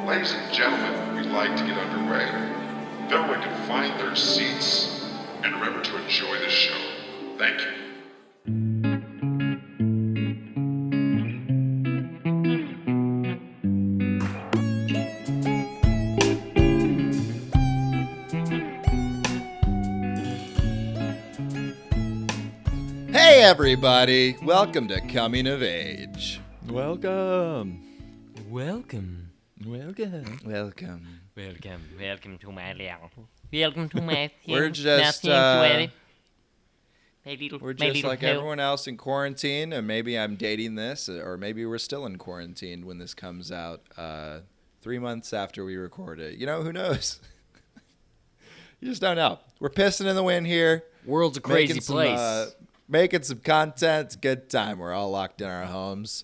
Ladies and gentlemen, we'd like to get underway. If everyone can find their seats and remember to enjoy the show. Thank you. Hey everybody, welcome to Coming of Age. Welcome. Welcome. Welcome. Welcome to my little. Welcome to my. We're just like everyone else in quarantine, and maybe I'm dating this, or maybe we're still in quarantine when this comes out 3 months after we record it. You know, who knows? You just don't know. We're pissing in the wind here. World's a crazy place. Making some content. It's a good time. We're all locked in our homes.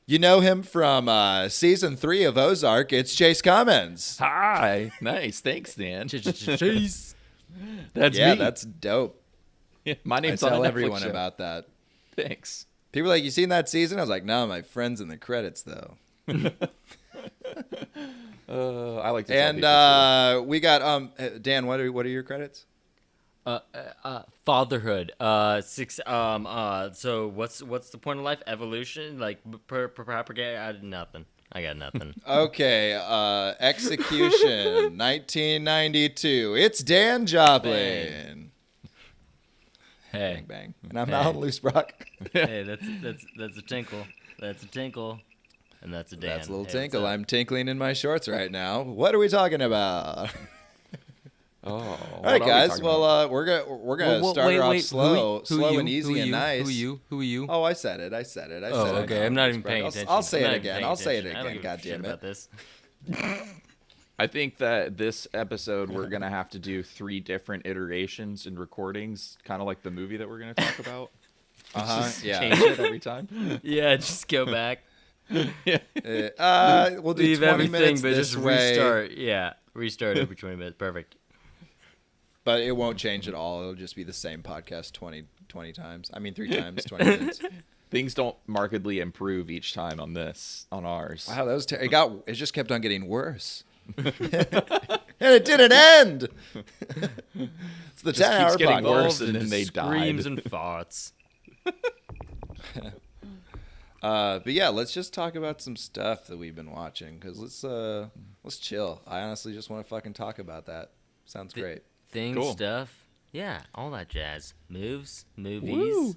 You know him from season 3 of Ozark. It's Chase Cummins. Hi. Nice. Thanks, Dan. Chase. That's Yeah, me. that's dope. My I name's on tell a Netflix everyone show. about that. Thanks. People are like, you seen that season? I was like, no, my friend's in the credits, though. I like to tell And people we got Dan. What are your credits? Fatherhood. So what's the point of life? Evolution. Like propagate. I got nothing. Okay, Execution, 1992. It's Dan Joplin. Hey. Bang bang. And I'm Alan Loose Brock. Hey, that's a tinkle. That's a tinkle. And that's a Dan. That's a little Hey, tinkle. what's up? I'm tinkling in my shorts right now. What are we talking about? Oh, All right, guys. Well, we're gonna start her off slow, and easy and nice. Who are you? Oh, I said it. I said it. Okay. I'm not even paying attention. I'll say I'm it not even again. paying I'll say it attention. I don't again. give a God shit damn about it. this. I think that this episode we're gonna have to do 3 different iterations and recordings, kind of like the movie that we're gonna talk about. Just Yeah. change it every time. Yeah, just go back. We'll do Leave 20 everything, minutes but this just way, restart. Yeah, restart every 20 minutes. Perfect. but it won't change at all. It'll just be the same podcast 20 times. I mean, 3 times, 20 minutes. Things don't markedly improve each time on ours. Wow, that was it just kept on getting worse. And it didn't end. It's the Just 10-hour keeps getting podcast. worse. And Involved then in they screams died. and farts. But yeah, let's just talk about some stuff that we've been watching, because let's chill. I honestly just want to fucking talk about that. Sounds great. Things, Cool. stuff. Yeah, all that jazz. Moves, Woo.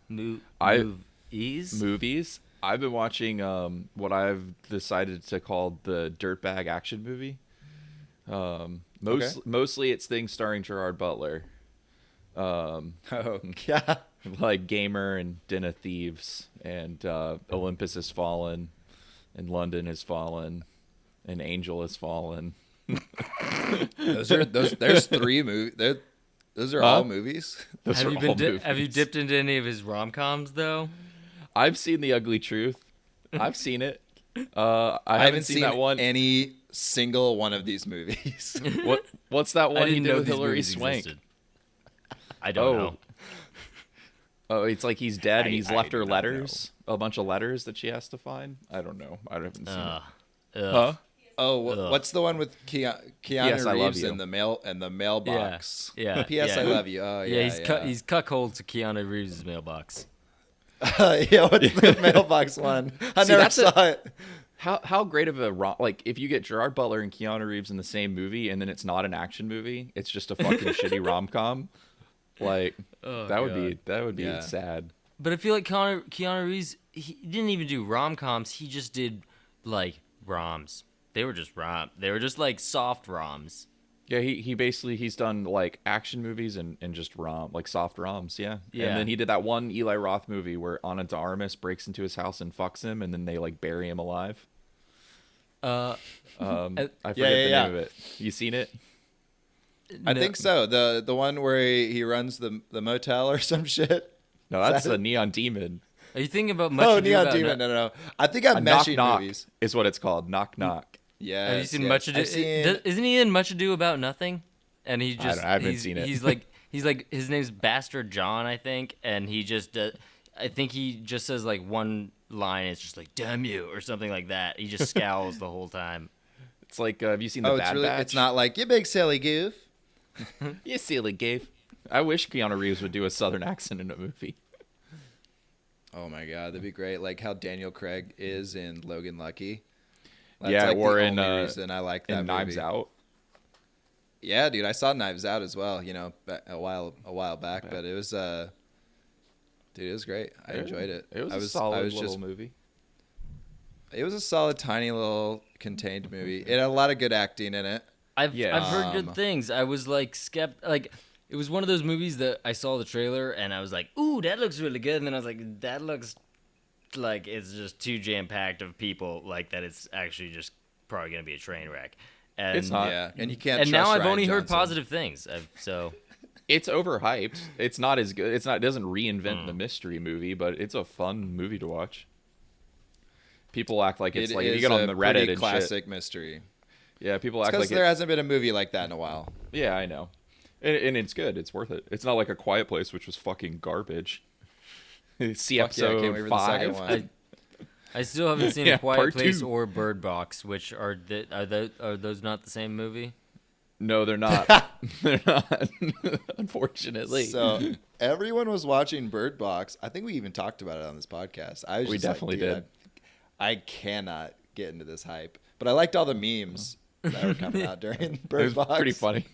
movies. I- Movies. Movies. I've been watching what I've decided to call the dirtbag action movie. Mostly it's things starring Gerard Butler, Oh yeah. like Gamer and Den of Thieves, and Olympus Has Fallen, and London Has Fallen, and Angel Has Fallen. There's 3 movies. Those are all movies. Those Have are you all been have you movies. dipped into any of his rom-coms though? I've seen The Ugly Truth. I've seen it. I haven't seen that one. any single one of these movies. What's that I one he didn't did know with these Hilary movies Swank? existed. I don't Oh. know. Oh, it's like he's dead and he's I left do her not letters, a bunch of letters that she has to find. I don't know. I haven't seen it. Ugh. Huh? Oh, Ugh. what's the one with Keanu P.S. I love Reeves you. in the mailbox? Yeah. P.S. yeah. I love you. Oh yeah. He's cuckold to Keanu Reeves' mailbox. Yeah, what's the mailbox one? I See, never that's a- saw it. How great of a like if you get Gerard Butler and Keanu Reeves in the same movie and then it's not an action movie, it's just a fucking shitty rom-com. Like Oh, that would God. be Yeah. sad. But I feel like Keanu Reeves, he didn't even do rom-coms. He just did, like, roms. They were just They were just, like, soft roms. Yeah, he basically he's done like action movies and just like soft roms, yeah. Yeah. And then he did that one Eli Roth movie where Ana de Armas breaks into his house and fucks him and then they like bury him alive. I forget the yeah. name of it. You seen it? I think so. The one where he runs the motel or some shit. No, that's a Neon Demon. Are you thinking about Much Oh, Ado Neon About Demon. No. I think I'm Knock meshing Knock movies. is what it's called. Knock Knock. Yeah. Have you seen Much Ado? Isn't he in Much Ado About Nothing? And he just I haven't seen it. He's like his name's Bastard John, I think, and he just I think he just says like one line is just like "damn you" or something like that. He just scowls the whole time. It's like, have you seen the Oh, Bad Batch? it's not like you big silly goof. You silly goof. I wish Keanu Reeves would do a Southern accent in a movie. Oh my god, that'd be great. Like how Daniel Craig is in Logan Lucky. That's Yeah, like or the in, only reason I like that And movie. Knives Out. Yeah, dude, I saw Knives Out as well. A while back, but it was dude, it was great. I enjoyed it. It was I a solid just little movie. It was a solid, tiny little contained movie. It had a lot of good acting in it. I've heard Um, good things. I was like like it was one of those movies that I saw the trailer and I was like, "Ooh, that looks really good." And then I was like, "That looks like it's just too jam packed of people like that. It's actually just probably gonna be a train wreck." And, It's not. Yeah, and you can't. And trust now I've Ryan only heard Johnson. positive things. So It's overhyped. It's not as good. It doesn't reinvent the mystery movie, but it's a fun movie to watch. People act like it's It like if you is get on a the pretty Reddit and classic shit. mystery. Yeah, people It's act because like there hasn't been a movie like that in a while. Yeah, I know. And it's good. It's worth it. It's not like A Quiet Place, which was fucking garbage. See Fuck yeah, I can't wait episode for the second 5. one. I still haven't seen Yeah, A Quiet part Place 2. or Bird Box, which are those not the same movie? No, they're not. They're not. Unfortunately. So everyone was watching Bird Box. I think we even talked about it on this podcast. I was We just like, definitely dude, did. I cannot get into this hype, but I liked all the memes that were coming out during it Bird was Box. pretty funny.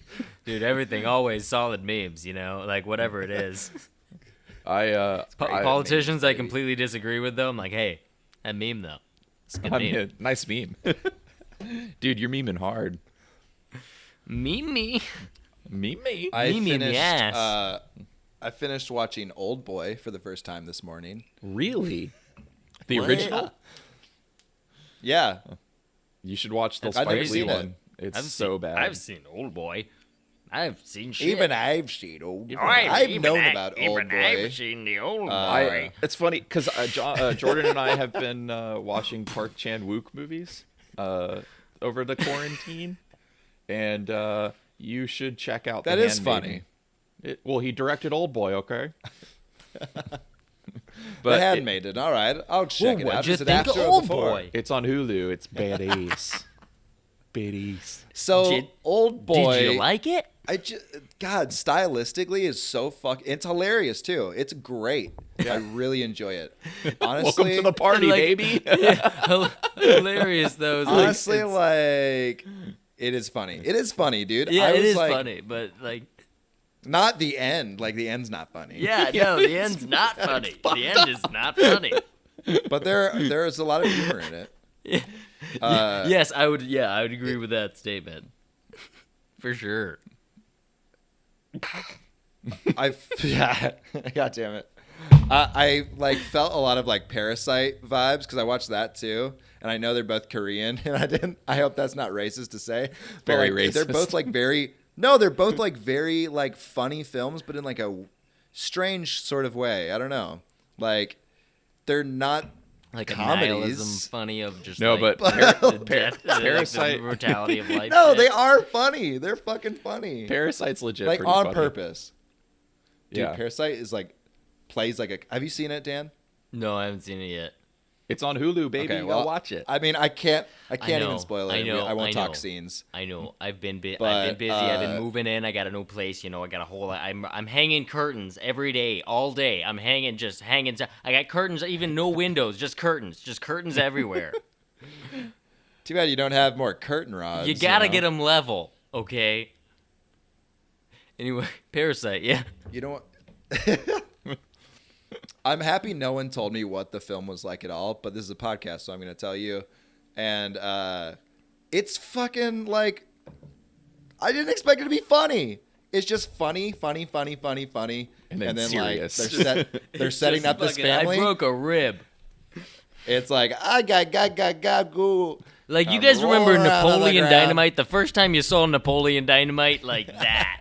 Dude, everything always solid memes, like whatever it is. Politicians, I completely disagree with though. I'm like, hey, that meme though, it's a good I meme. mean, nice meme. Dude, you're memeing hard. Meme me. Meme me. I Meme in the finished. ass. I finished watching Old Boy for the first time this morning. Really? The What? original? Yeah, You should watch the I've never Spike Lee seen it. one. It's so bad. I've seen Old Boy. I've seen shit. even I've seen Old Boy. I've I've known about Old Boy. I've seen the Old Boy. It's funny because Jordan and I have been watching Park Chan-wook movies over the quarantine, and you should check out. That The is Handmaiden. funny. Well, he directed Old Boy, okay? The Handmaiden. All right, I'll check it out. What'd you Is it think of after or Old before? Boy? It's on Hulu. It's badass. Badass. So Did- Old Boy. Did you like it? God, stylistically is so It's hilarious too. It's great. I really enjoy it. Honestly, Welcome to the party, like- baby. Hilarious though. It's like- honestly, it's- like it is funny. It is funny, dude. yeah, I it was is like, funny, but like, Not the end. Like the end's not funny. yeah, no, the end's not funny. The end is not funny. But there is a lot of humor in it. Yes, I would. Yeah, I would agree with that statement. For sure. Yeah. God damn it. I like felt a lot of like Parasite vibes because I watched that too, and I know they're both Korean, and I didn't. I hope that's not racist to say. But, Very like, They're racist. both like very. No, they're both like very like funny films, but in like a strange sort of way. I don't know. Like they're not Like a comedies. nihilism funny of just No, like, but the death, like, Parasite- the brutality of life. No, shit. they are funny. They're fucking funny. Parasite's legit. Like pretty on funny. purpose. Dude, Yeah. Parasite is like plays like a. Have you seen it, Dan? No, I haven't seen it yet. It's on Hulu, baby. Okay, Go well, watch it. I mean, I can't know, even spoil it. I know, I won't I talk know. scenes. I know. I've been busy. But, I've been moving in. I got a new place. I got a whole. I'm hanging curtains every day, all day. I'm hanging. I got curtains, even no windows, just curtains everywhere. Too bad you don't have more curtain rods. You gotta know? get them level, okay? Anyway, Parasite. Yeah. You know what? I'm happy no one told me what the film was like at all, but this is a podcast, so I'm going to tell you. And it's fucking like I didn't expect it to be funny. It's just funny. And then like serious. they're setting up this family. I broke a rib. It's like I got go. Like, you I'm guys remember rolling around on the Napoleon ground. Dynamite? The first time you saw Napoleon Dynamite, like that.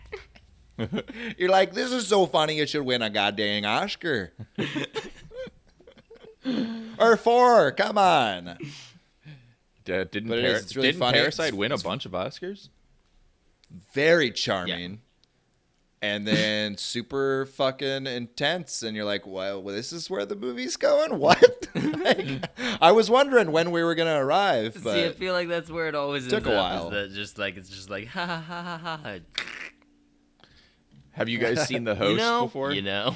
You're like, this is so funny. It should win a goddamn Oscar. Or 4. Come on. Didn't But it is, it's really didn't funny. Parasite win a bunch of Oscars? Very charming. and then super fucking intense, and you're like, well, this is where the movie's going? What? Like, I was wondering when we were going to arrive, but See, I feel like that's where it always took ends a up, while. is that just like, it's just like, ha ha ha ha ha. Have you guys seen The Host before? You know?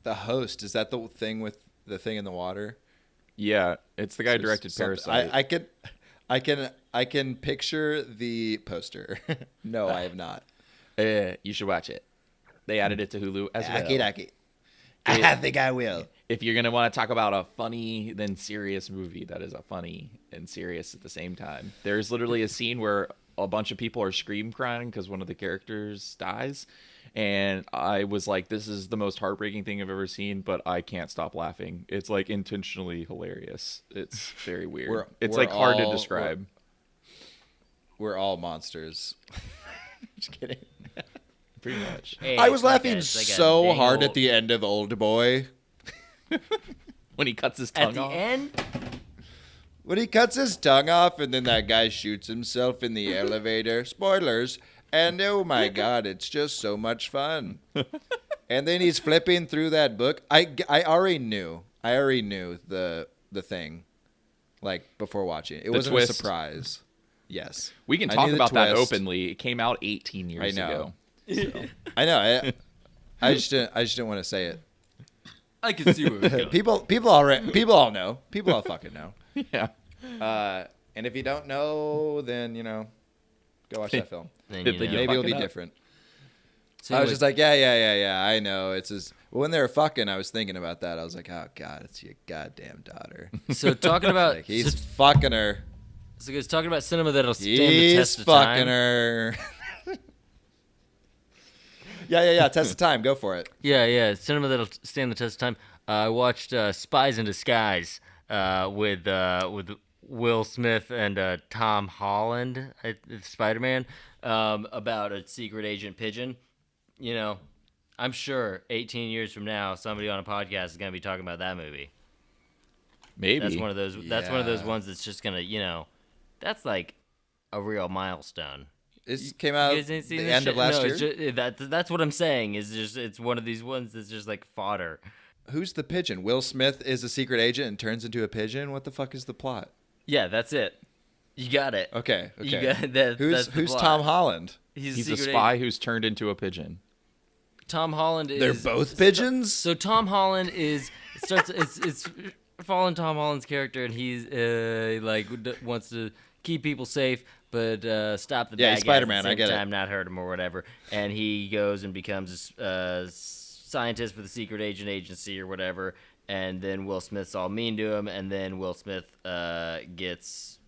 The Host, is that the thing with the thing in the water? Yeah, it's the guy who directed Something- Parasite. I can picture the poster. No, I have not. You should watch it. They added it to Hulu as well. Okie. I think I will. If you're gonna want to talk about a funny then serious movie that is a funny and serious at the same time, there's literally a scene where a bunch of people are scream crying because one of the characters dies, and I was like, this is the most heartbreaking thing I've ever seen, but I can't stop laughing. It's like intentionally hilarious. It's very weird. It's we're like hard to all- describe. We're all monsters. Just kidding. Pretty much. Hey, I was it's like laughing it's like a so dang hard at old- the end of Old Boy. When he cuts his tongue At the off. end? When he cuts his tongue off and then that guy shoots himself in the elevator. Spoilers. And oh my God, it's just so much fun. And then he's flipping through that book. I already knew. The thing, like, before watching it. It wasn't twist. a surprise. Yes. We can I talk knew the about that twist. openly. It came out 18 years I know. ago. So. I know. I just didn't want to say it. I can see where it's going. People all know. People all fucking know. Yeah. And if you don't know, then go watch that film. Then, Did you they know. get Maybe it'll be fucking up? different. So I was anyway, just like, yeah. I know. It's just when they were fucking, I was thinking about that. I was like, oh God, it's your goddamn daughter. so talking about Like he's fucking her. so guys, talking about cinema that'll stand the He's test of fucking time. her. Yeah. Test of time. Go for it. Yeah, cinema that'll stand the test of time. I watched Spies in Disguise with Will Smith and Tom Holland, Spider-Man, about a secret agent pigeon. I'm sure 18 years from now, somebody on a podcast is gonna be talking about that movie. Maybe. That's one of those. That's one of those Yeah. ones that's just gonna, that's like a real milestone. This came out You guys ain't seen the this end shit? of last No, year. it's that's what I'm saying. Is just it's one of these ones that's just like fodder. Who's the pigeon? Will Smith is a secret agent and turns into a pigeon. What the fuck is the plot? Yeah, that's it. You got it. Okay. You got that. Who's Tom Holland? He's a secret spy agent. who's turned into a pigeon. Tom Holland is. They're both pigeons. So Tom Holland is. It starts. It's following Tom Holland's character, and he's wants to keep people safe, but stop the Yeah, bad he's guys Spider-Man, at the I same get it. time, not hurt him or whatever. And he goes and becomes a scientist for the secret agent agency or whatever. And then Will Smith's all mean to him, and then Will Smith gets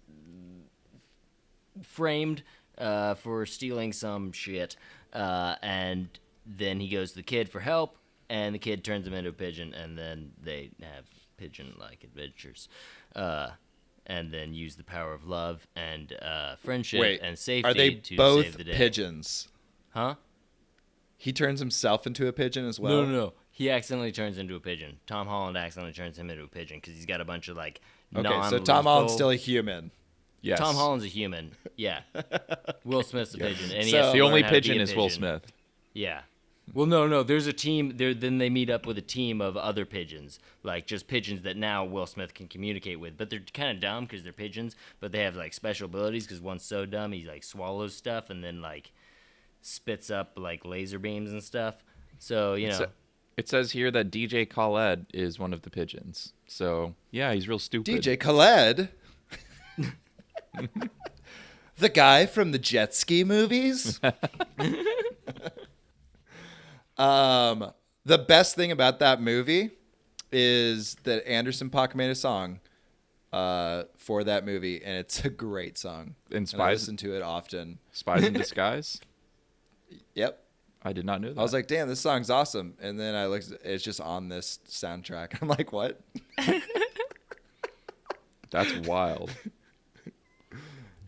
framed for stealing some shit, and then he goes to the kid for help, and the kid turns him into a pigeon, and then they have pigeon-like adventures, and then use the power of love and friendship Wait, and safety are they to both save the day. pigeons? Huh? He turns himself into a pigeon as well. No. He accidentally turns into a pigeon. Tom Holland accidentally turns him into a pigeon because he's got a bunch of Okay, non-lethal... so Tom Holland's still a human. Yes. Tom Holland's a human. Yeah. Will Smith's a pigeon, and he So- has to The only learn how to be pigeon a is Will pigeon. Smith. Yeah. Well, no. There's a team. Then they meet up with a team of other pigeons, like just pigeons that now Will Smith can communicate with. But they're kind of dumb because they're pigeons, but they have like special abilities. Because one's so dumb, he like swallows stuff and then like spits up like laser beams and stuff. So It says here that DJ Khaled is one of the pigeons. So, yeah, he's real stupid. DJ Khaled. The guy from the jet ski movies. The best thing about that movie is that Anderson .Paak made a song for that movie, and it's a great song. And I Spies, listen to it often. Spies in Disguise? Yep. I did not know that. I was like, damn, this song's awesome. And then I looked, it's just on this soundtrack. I'm like, what? that's wild.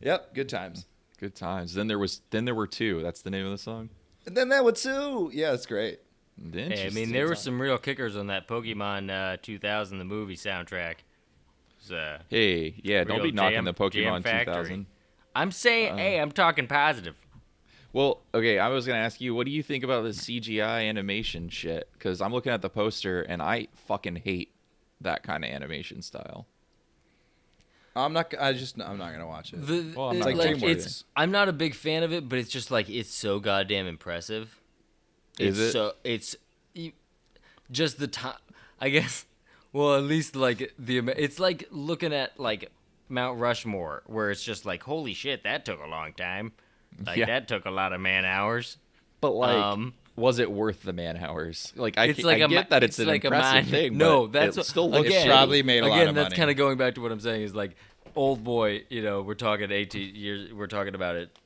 Yep, good times. Good times. Then there were two. That's the name of the song. And then that would too. Yeah, it's great. hey, I mean, there were some real kickers on that Pokemon 2000, the movie soundtrack. So, Hey, yeah, don't Real be knocking Jam- the Pokemon Jam Factory. 2000. I'm saying, hey, I'm talking positive. Well, okay, I was gonna ask you, what do you think about this CGI animation shit? Because I'm looking at the poster and I fucking hate that kind of animation style. I'm not gonna watch it. Well, I'm not like gonna watch DreamWorks. it. I'm not a big fan of it, but it's just like it's so goddamn impressive. Is it? So it's just the time. I guess. Well, at least like it's like looking at like Mount Rushmore, where it's just like, holy shit, that took a long time. Like Yeah. that took a lot of man hours. But like, was it worth the man hours? Like, I It's like I get that it's an like impressive thing. No, but that's it still looks again, shitty. probably made a lot again, of that's money. kind of going back to what I'm saying is like, old boy. We're talking 18 years. We're talking about it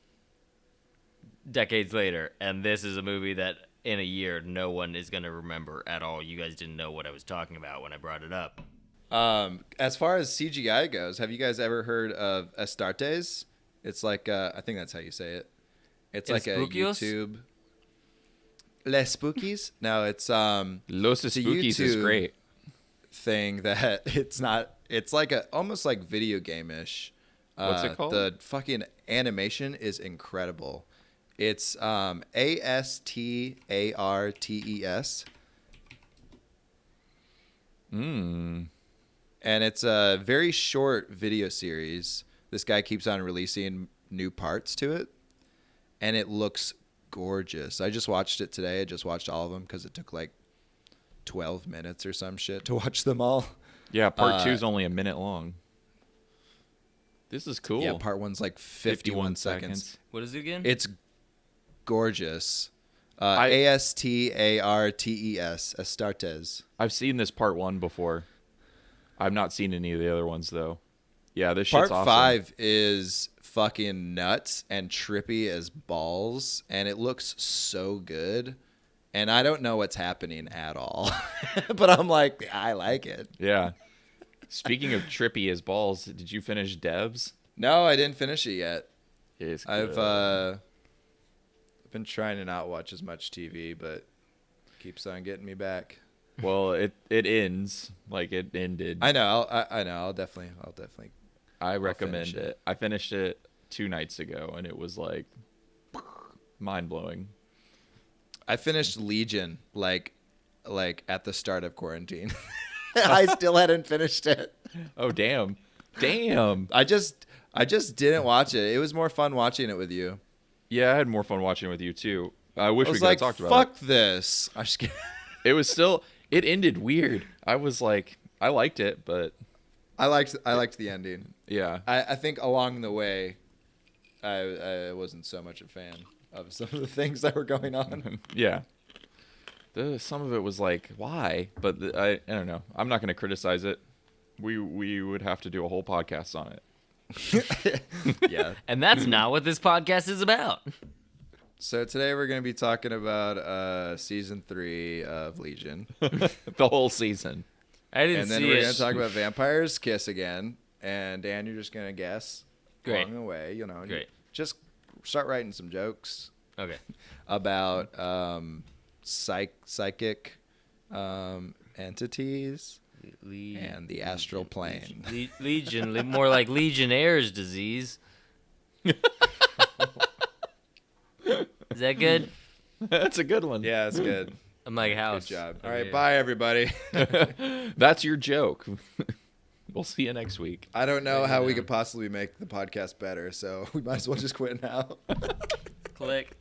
decades later, and this is a movie that in a year no one is gonna remember at all. You guys didn't know what I was talking about when I brought it up. As far as CGI goes, have you guys ever heard of Astartes? It's like I think that's how you say it. It's like a Spookios? YouTube. Les Spookies? No, it's Los it's a Spookies is YouTube great. thing that it's not. It's like almost like video game-ish. What's it called? The fucking animation is incredible. It's Astartes. And it's a very short video series. This guy keeps on releasing new parts to it, and it looks gorgeous. I just watched it today. I just watched all of them because it took like 12 minutes or some shit to watch them all. Yeah, part 2 is only a minute long. This is cool. Yeah, part 1's like 51 seconds. What is it again? It's gorgeous. I- Astartes, Astartes. I've seen this part 1 before. I've not seen any of the other ones though. Yeah, this shit's Part awesome. 5 is fucking nuts and trippy as balls, and it looks so good. And I don't know what's happening at all, but I'm like, I like it. Yeah. Speaking of trippy as balls, did you finish Devs? No, I didn't finish it yet. It's I've good. been trying to not watch as much TV, but keeps on getting me back. Well, it ends like it ended. I know. I know. I'll definitely. I recommend finish it. it. I finished it 2 nights ago, and it was like mind blowing. I finished Legion like at the start of quarantine. I still hadn't finished it. Oh damn, damn. I just didn't watch it. It was more fun watching it with you. Yeah, I had more fun watching it with you too. I wish I we was could like, have talked about fuck this. I just it. It was still. It ended weird. I was like, I liked it, but I liked the ending. yeah. I think along the way, I wasn't so much a fan of some of the things that were going on. Yeah. Some of it was like, why? But I don't know. I'm not going to criticize it. We would have to do a whole podcast on it. Yeah. And that's not what this podcast is about. So today we're going to be talking about season 3 of Legion, The whole season. I didn't and then see we're it. going to talk about Vampire's Kiss again. And Dan, you're just going to guess Great. along the way. You know, Great. just start writing some jokes Okay. about psychic entities and the astral plane. Legion, more like Legionnaire's disease. Is that good? That's a good one. Yeah, that's good. I'm like, Good house. job. All over right, here. bye everybody. That's your joke. We'll see you next week. I don't know Write it how we down. could possibly make the podcast better, so we might as well just quit now. Click.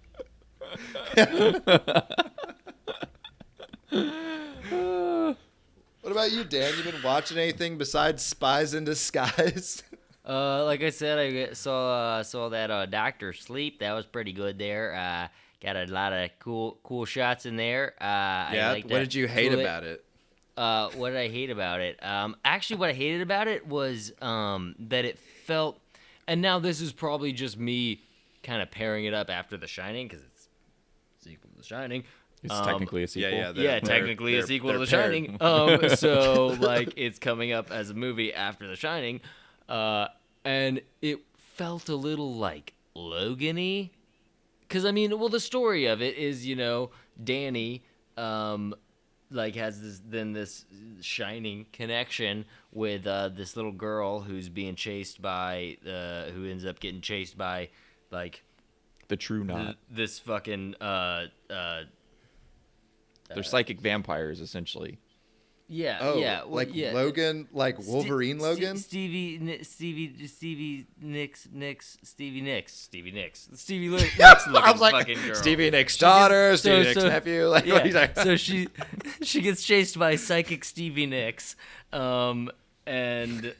What about you, Dan? You been watching anything besides Spies in Disguise? Like I said, I saw that Doctor Sleep. That was pretty good there. Got a lot of cool shots in there. Yeah. What did you hate about it? What did I hate about it? Actually, what I hated about it was that it felt, and now this is probably just me kind of pairing it up after The Shining because it's a sequel to The Shining. It's technically a sequel. Yeah, technically a sequel to The they're Shining. So like it's coming up as a movie after The Shining, and it felt a little like Logan-y. Because I mean, well, the story of it is, Danny, like has this Shining connection with this little girl who's being chased by, who ends up getting chased by, like, The true knot. this fucking They're psychic vampires, essentially. yeah, Oh, yeah, well, like yeah. Logan, like Wolverine Logan? Stevie Nicks, Stevie Nicks, Stevie Nicks I looking was like, fucking girl. Stevie Nicks' daughter, So- Stevie Nicks' so- nephew. Like, what are you Yeah, talking so she gets chased by psychic Stevie Nicks, and they're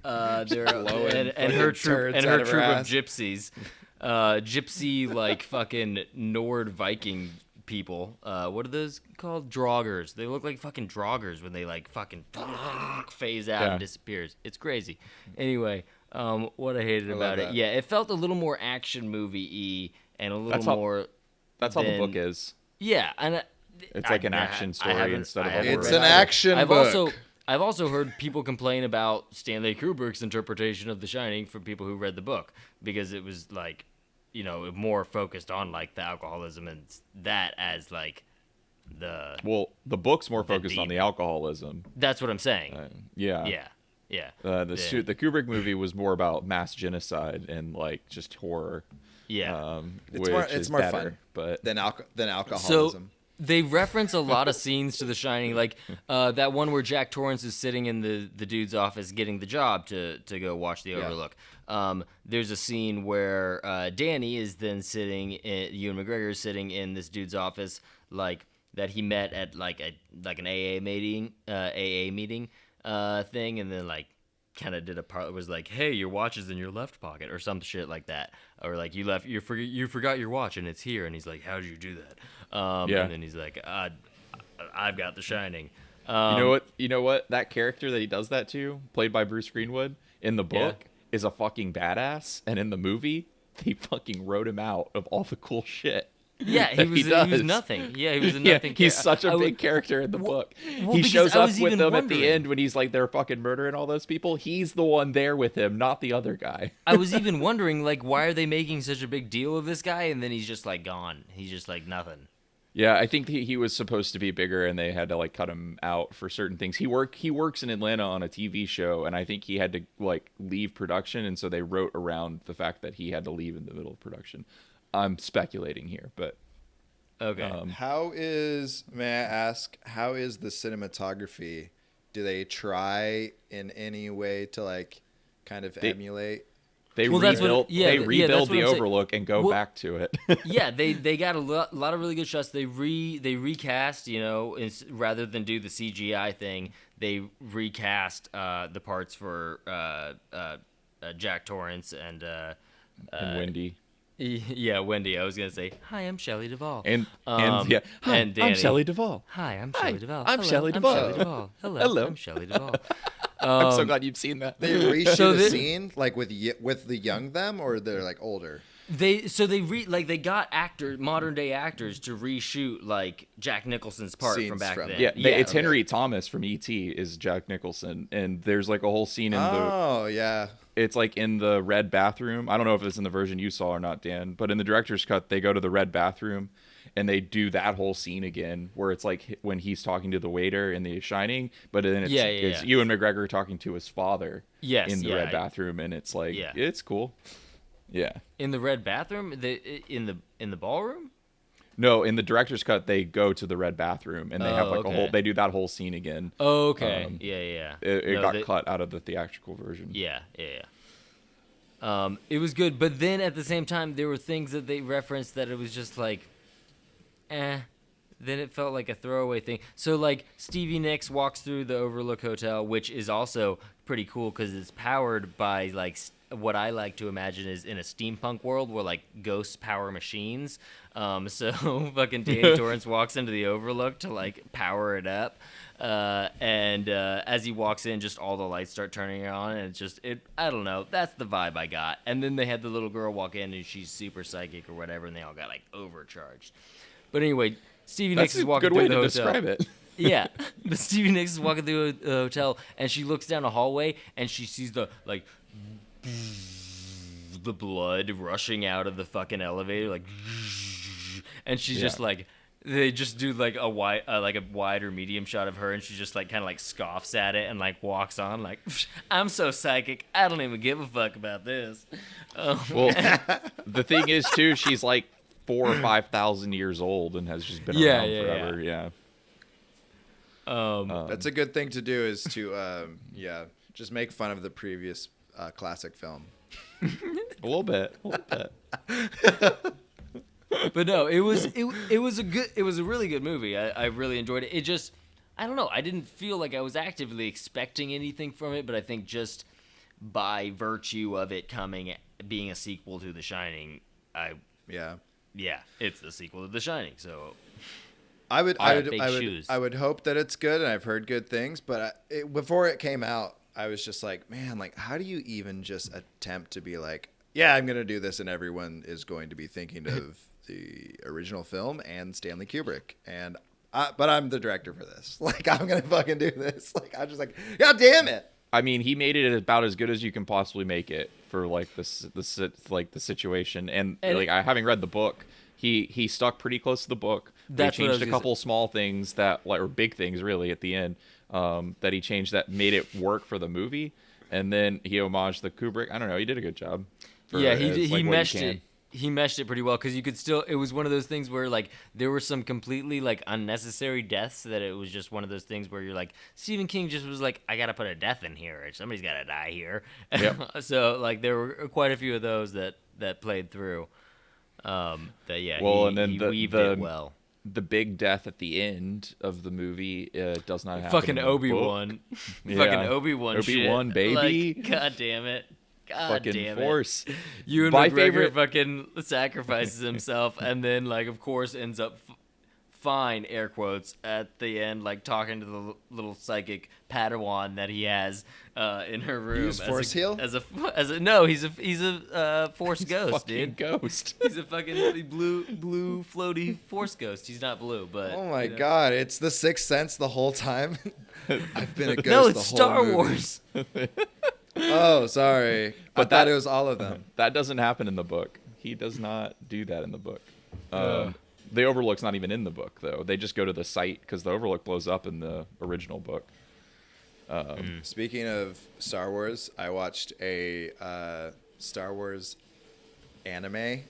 blowing and her fucking troop turds out of her of ass. gypsies, gypsy like fucking Nord Viking people. What are those called? Draugrs. They look like fucking draugrs when they like fucking phase out Yeah. and disappears. It's crazy. Anyway, what I hated love about it, that. yeah, it felt a little more action movie-y and a little That's how- more. That's how the Then- book is. Yeah, and It's like an action story instead of a horror. It's an action I've book. I've also heard people complain about Stanley Kubrick's interpretation of The Shining from people who read the book because it was like, you know, more focused on like the alcoholism and that as like the. Well, the book's more The focused on deep. the alcoholism. That's what I'm saying. Yeah. Yeah. The Kubrick movie was more about mass genocide and like just horror. Yeah. It's Which more- is it's more better, fun. But Than alcoholism. They reference a lot of scenes to The Shining, like that one where Jack Torrance is sitting in the dude's office getting the job to go watch the Overlook. There's a scene where Danny is then sitting, Ewan McGregor is sitting in this dude's office, like that he met at like an AA meeting, thing, and then like kind of did a part that was like, hey, your watch is in your left pocket or some shit like that, or like you forgot your watch and it's here, and he's like, how did you do that? Yeah. And then he's like, I've got The Shining. you know what? That character that he does that to, played by Bruce Greenwood in the book, is a fucking badass, and in the movie, they fucking wrote him out of all the cool shit. Yeah, he that was does. nothing. Yeah, he was a Yeah, nothing. he's char- such a I would- big character in the book. well, He because shows I up was with even them at the wondering. end when he's like they're fucking murdering all those people. He's the one there with him, not the other guy. I was even wondering, like, why are they making such a big deal of this guy, and then he's just like gone. He's just like nothing. Yeah, I think he was supposed to be bigger, and they had to like cut him out for certain things. He works in Atlanta on a TV show, and I think he had to like leave production, and so they wrote around the fact that he had to leave in the middle of production. I'm speculating here, but Okay. May I ask, how is the cinematography? Do they try in any way to like kind of emulate? they Well, that's what- rebuilt yeah, they that's rebuild what the I'm saying. Overlook and go Well- back to it. Yeah, they got a lot of really good shots. They recast, you know, rather than do the CGI thing, they recast the parts for Jack Torrance and And Wendy. yeah, Wendy. I was gonna say, hi, I'm Shelley Duvall. And yeah, hi, and Danny. I'm Shelley Duvall. Hi, I'm Hi, Shelley Duvall. I'm Hello, Shelley I'm Duvall. Shelley Duvall. Hello, Hello. I'm Shelley Duvall. I'm so glad you've seen that. They reshoot So a the- scene like with the young them, or they're like older. They got modern day actors to reshoot like Jack Nicholson's part Scenes from back from- then. Yeah, it's okay. Henry Thomas from E.T. is Jack Nicholson, and there's like a whole scene in the. Oh yeah, It's like in the red bathroom. I don't know if it's in the version you saw or not, Dan, but in the director's cut, they go to the red bathroom, and they do that whole scene again, where it's like when he's talking to the waiter in The Shining, but then it's, it's yeah. Ewan McGregor talking to his father. Yes, in the yeah, red bathroom, and it's like Yeah. it's cool. Yeah. In the red bathroom, in the ballroom. No, in the director's cut, they go to the red bathroom, and they have like okay. a whole. They do that whole scene again. Oh, okay. Yeah. It No, got cut out of the theatrical version. Yeah. It was good, but then at the same time, there were things that they referenced that it was just like, Then it felt like a throwaway thing. So like Stevie Nicks walks through the Overlook Hotel, which is also pretty cool because it's powered by like what I like to imagine is in a steampunk world where like ghosts power machines. So fucking Danny Torrance walks into the Overlook to like power it up. And as he walks in, just all the lights start turning on, and it's just I don't know. That's the vibe I got. And then they had the little girl walk in, and she's super psychic or whatever, and they all got like overcharged. But anyway, Stevie Nicks That's is a walking good way through to the hotel. describe it. Yeah, but Stevie Nicks is walking through a hotel, and she looks down a hallway, and she sees the like the blood rushing out of the fucking elevator, like, and she's just Yeah. like, they just do like a wide or medium shot of her, and she just like kind of like scoffs at it and like walks on like, I'm so psychic, I don't even give a fuck about this. Well, the thing is too, she's like 4,000 or 5,000 years old and has just been around forever. Yeah. That's a good thing to do, is to just make fun of the previous classic film. A little bit. But no, it was a really good movie. I really enjoyed it. It just, I don't know, I didn't feel like I was actively expecting anything from it, but I think just by virtue of it being a sequel to The Shining, it's the sequel to The Shining. So I would hope that it's good, and I've heard good things, but before it came out, I was just like, man, like, how do you even just attempt to be like, yeah, I'm gonna do this, and everyone is going to be thinking of the original film and Stanley Kubrick, but I'm the director for this. Like, I'm gonna fucking do this. Like, I'm just like, God damn it. I mean, he made it about as good as you can possibly make it for like the situation, and like, having read the book, he stuck pretty close to the book. They changed a couple small things or big things really at the end that he changed that made it work for the movie, and then he homaged the Kubrick. I don't know, he did a good job. He meshed it. He meshed it pretty well, because you could still. It was one of those things where like there were some completely like unnecessary deaths, that it was just one of those things where you're like, Stephen King just was like, I gotta put a death in here, or somebody's gotta die here. Yep. So like there were quite a few of those that played through. And then he weaved it well. The big death at the end of the movie does not happen. Fucking Obi-Wan. Fucking Obi-Wan shit. Obi-Wan, baby. Like, God damn it. God fucking damn Force. It. Ewan My McGregor favorite fucking sacrifices himself, and then like of course ends up fine, air quotes, at the end, like talking to the little psychic Padawan that he has in her room. Use Force heal? No, he's a Force ghost, dude. Ghost. He's a fucking blue floaty Force ghost. He's not blue, but oh my god, it's the Sixth Sense the whole time. I've been a ghost. No, it's the whole Star movie. Wars. Oh, sorry. But I thought it was all of them. That doesn't happen in the book. He does not do that in the book. The Overlook's not even in the book, though. They just go to the site because the Overlook blows up in the original book. Speaking of Star Wars, I watched a Star Wars anime,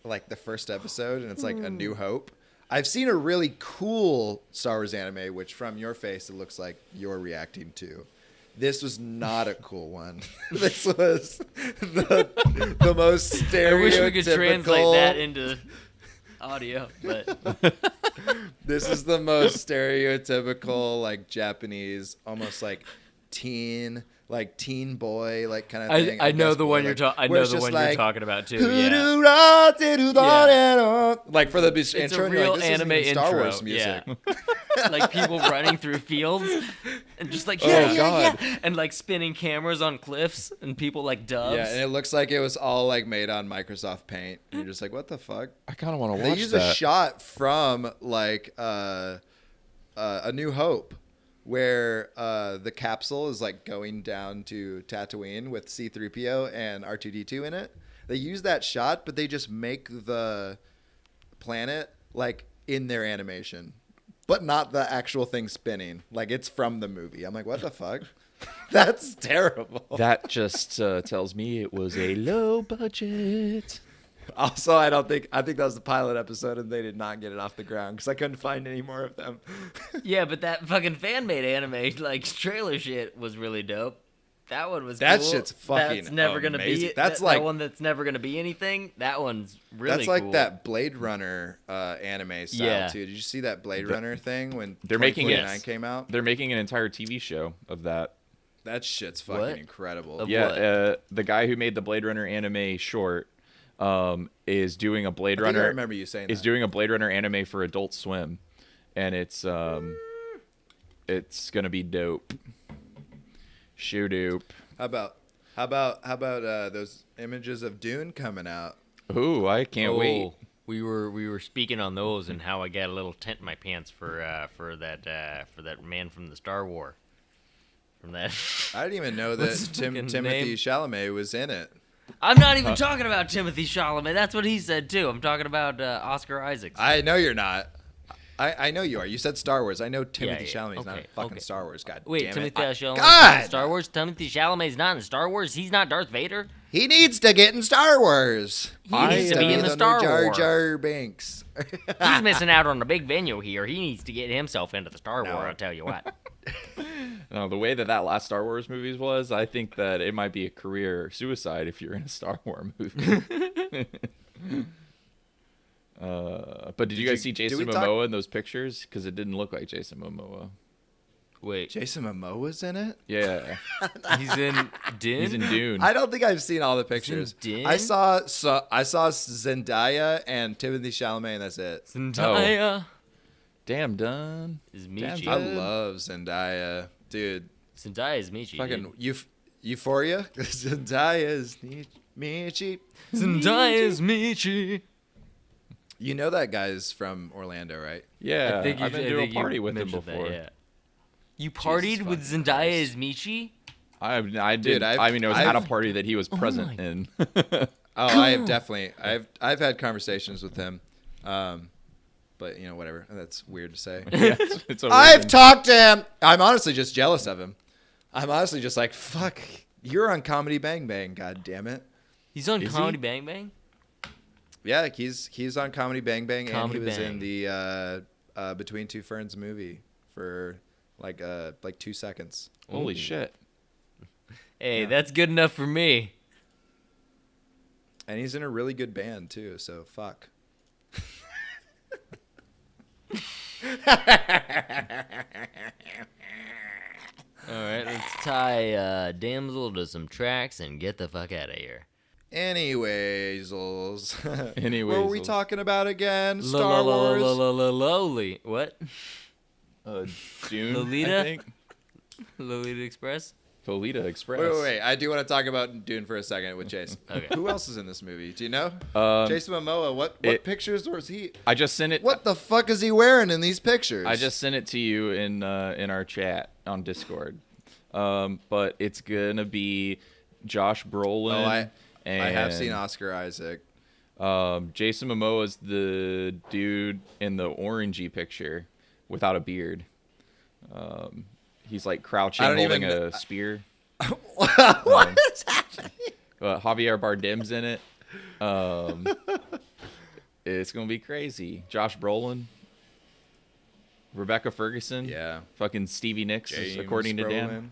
like the first episode, and it's like A New Hope. I've seen a really cool Star Wars anime, which from your face, it looks like you're reacting to. This was not a cool one. This was the most stereotypical. I wish we could translate that into audio, but this is the most stereotypical, like Japanese, almost like teen boy, like kind of thing. I know the one you're talking. I know the one you're talking about too. Yeah. Like for the It's intro, a real like, this anime isn't even Star intro. Wars music. Yeah. Like people running through fields and just like God. and like spinning cameras on cliffs and people like doves. Yeah, and it looks like it was all like made on Microsoft Paint. And you're just like, what the fuck? I kind of want to watch They use that. a shot from like A New Hope, where the capsule is like going down to Tatooine with C-3PO and R2-D2 in it. They use that shot, but they just make the planet like in their animation, but not the actual thing spinning. Like it's from the movie. I'm like, what the fuck? That's terrible. That just tells me it was a low budget. Also, I think that was the pilot episode, and they did not get it off the ground because I couldn't find any more of them. Yeah, but that fucking fan-made anime like trailer shit was really dope. That one was That cool. shit's fucking That's never gonna amazing. be. That's that like one that's never gonna be anything. That one's really That's like cool. that Blade Runner anime style Yeah. too. Did you see that Blade Runner thing when They're making it- 2049 came out? They're making an entire TV show of that. That shit's fucking What? incredible. Of Yeah, what? the guy who made the Blade Runner anime short is doing a Blade I think I Runner. remember you saying is that. doing a Blade Runner anime for Adult Swim, and it's gonna be dope. Shoe dope. How about those images of Dune coming out? Ooh, I can't wait. We were speaking on those and how I got a little tent in my pants for that man from the Star War. From that. I didn't even know What's that his fucking Timothy name? Chalamet was in it. I'm not even talking about Timothy Chalamet. That's what he said too. I'm talking about Oscar Isaacs. I know you're not. I know you are. You said Star Wars. I know Timothy yeah. Chalamet's not Okay, in fucking okay. Star Wars. God Wait, damn Timothy it. Chalamet's God! not in Star Wars? Timothy Chalamet's not in Star Wars? He's not Darth Vader? He needs to get in Star Wars. He needs to be in the new Star Jar Wars. Jar Binks. He's missing out on a big venue here. He needs to get himself into the Star No. Wars, I'll tell you what. No, the way that last Star Wars movies was, I think that it might be a career suicide if you're in a Star Wars movie. But did you guys see Jason we talk- Momoa in those pictures? Because it didn't look like Jason Momoa. Wait, Jason Momoa's in it? Yeah, he's in Dune? he's in Dune. I don't think I've seen all the pictures. Dune? I saw Zendaya and Timothy Chalamet, and that's it. Zendaya Damn, done. is Damn, Michi. I love Zendaya, dude. Zendaya is Michi. Fucking Euphoria. Zendaya is Michi. Zendaya is Michi. You know that guy's from Orlando, right? Yeah, I think I've been I to a think you party with him mentioned that, before. yeah. You partied with fucking Zendaya Christ. as Michi? I did. Dude, I mean, it was at a I've- party that he was present my- in. Oh, I have definitely. I've had conversations with him, but you know, whatever. That's weird to say. Yeah, it's a I've reason. talked to him. I'm honestly just jealous of him. I'm honestly just like, fuck. You're on Comedy Bang Bang. God damn it. He's on Is Comedy he? Bang Bang? Yeah, he's on Comedy Bang Bang, Comedy and he was Bang. in the Between Two Ferns movie for like 2 seconds. Holy shit! Hey, that's good enough for me. And he's in a really good band too. So fuck. All right, let's tie Damsel to some tracks and get the fuck out of here. Anyways, what were we Anyways, talking about again? Star Wars. Lowly. What? Dune. Lolita? I think. Lolita Express? Lolita Express. Wait. I do want to talk about Dune for a second with Chase. Okay. Who else is in this movie? Do you know? Um, Jason Momoa. What pictures was he? I just sent it. What the fuck is he wearing in these pictures? I just sent it to you in our chat on Discord. But it's gonna be Josh Brolin. I have and, seen Oscar Isaac. Jason Momoa's the dude in the orangey picture without a beard. He's like crouching, I don't holding even- a spear. What is happening? Javier Bardem's in it. It's gonna be crazy. Josh Brolin, Rebecca Ferguson, Yeah. fucking Stevie Nicks, according to Dan. Brolin.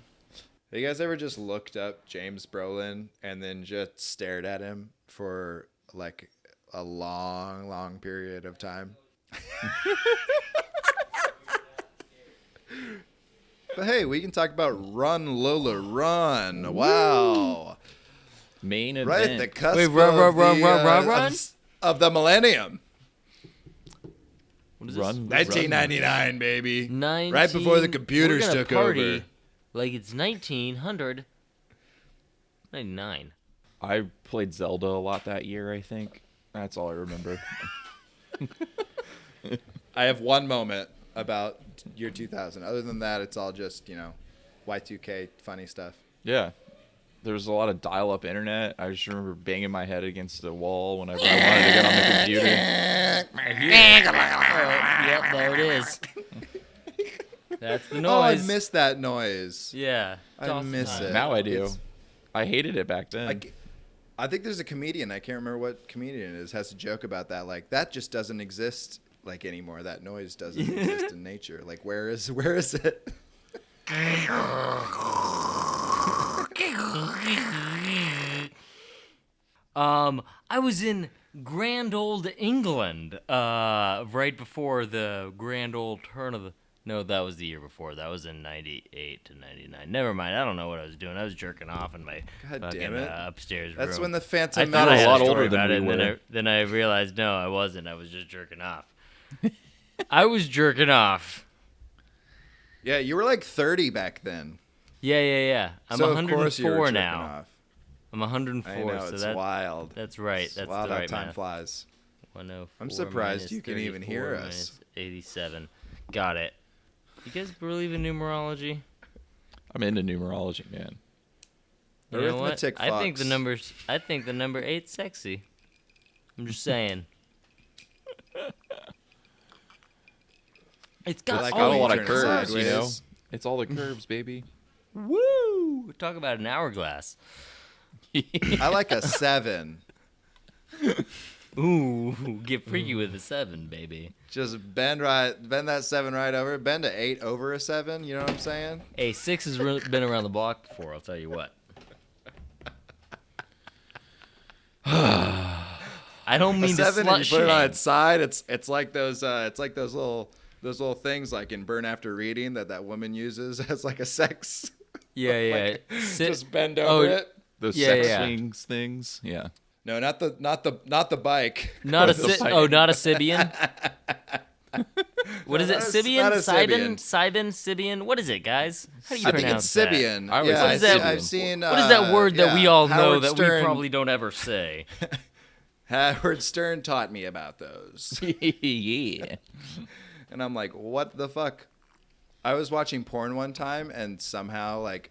Have you guys ever just looked up James Brolin and then just stared at him for like a long, long period of time? But hey, we can talk about Run Lola Run. Wow. Main event. Right at the cusp Wait, run, of, run, the, run, run, of run? s- of the millennium. What is Run. 1999, baby. this? Right before the We're computers gonna took party over. like it's 1999. I played Zelda a lot that year, I think. That's all I remember. I have one moment about year 2000. Other than that, it's all just, Y2K funny stuff. Yeah. There was a lot of dial-up internet. I just remember banging my head against the wall whenever I wanted to get on the computer. Yep, there it is. That's the noise. Oh, I miss that noise. Yeah. I awesome miss time. it. Now I do. It's- I hated it back then. I think there's a comedian. I can't remember what comedian it is. Has a joke about that. Like that just doesn't exist like anymore. That noise doesn't exist in nature. Like where is it? I was in grand old England, right before the grand old turn of the. No, that was the year before. That was in 98 to 99. Never mind. I don't know what I was doing. I was jerking off in my God fucking damn it. upstairs room. That's when the I Phantom thought I Menace. had a lot a story older than about we it, and were. then I realized no, I wasn't. I was just jerking off. I was jerking off. Yeah, you were like 30 back then. Yeah. I'm so of course you were 104 jerking now. off. I'm 104. I know, so it's that, wild. That's right. It's That's wild the how right time math. flies. 104 I'm surprised minus you can even hear 34 us. minus 87. Got it. You guys believe in numerology? I'm into numerology, man. You know what? Arithmetic I think the fucks. I think the number 8's sexy. I'm just saying. It's got, like It's got a Oh, lot you of turn it curves, you know. sideways. It's all the curves, baby. woo! Talk about an hourglass. I like a 7. Ooh, get freaky with a 7, baby. Just bend that 7 right over. Bend a 8 over a 7. You know what I'm saying? Hey, 6 has been around the block before. I'll tell you what. I don't A mean to 7, slut and you put it on shame. its side. It's like those little things like in Burn After Reading that woman uses as like a sex. Yeah, yeah. Just bend over it. Those Yeah, sex yeah. swings things. Yeah. No, not the bike. Not a The fight. not a Sibian. What is it? not a- Sibian? not a Siben? Sibian. Siben? Sibian? What is it, guys? How do you I think pronounce it's that? Sibian. I always Yeah, said What is that? I've seen. What is that word that we all know Howard that Stern, we probably don't ever say? Howard Stern taught me about those, Yeah. and I'm like, what the fuck? I was watching porn one time, and somehow like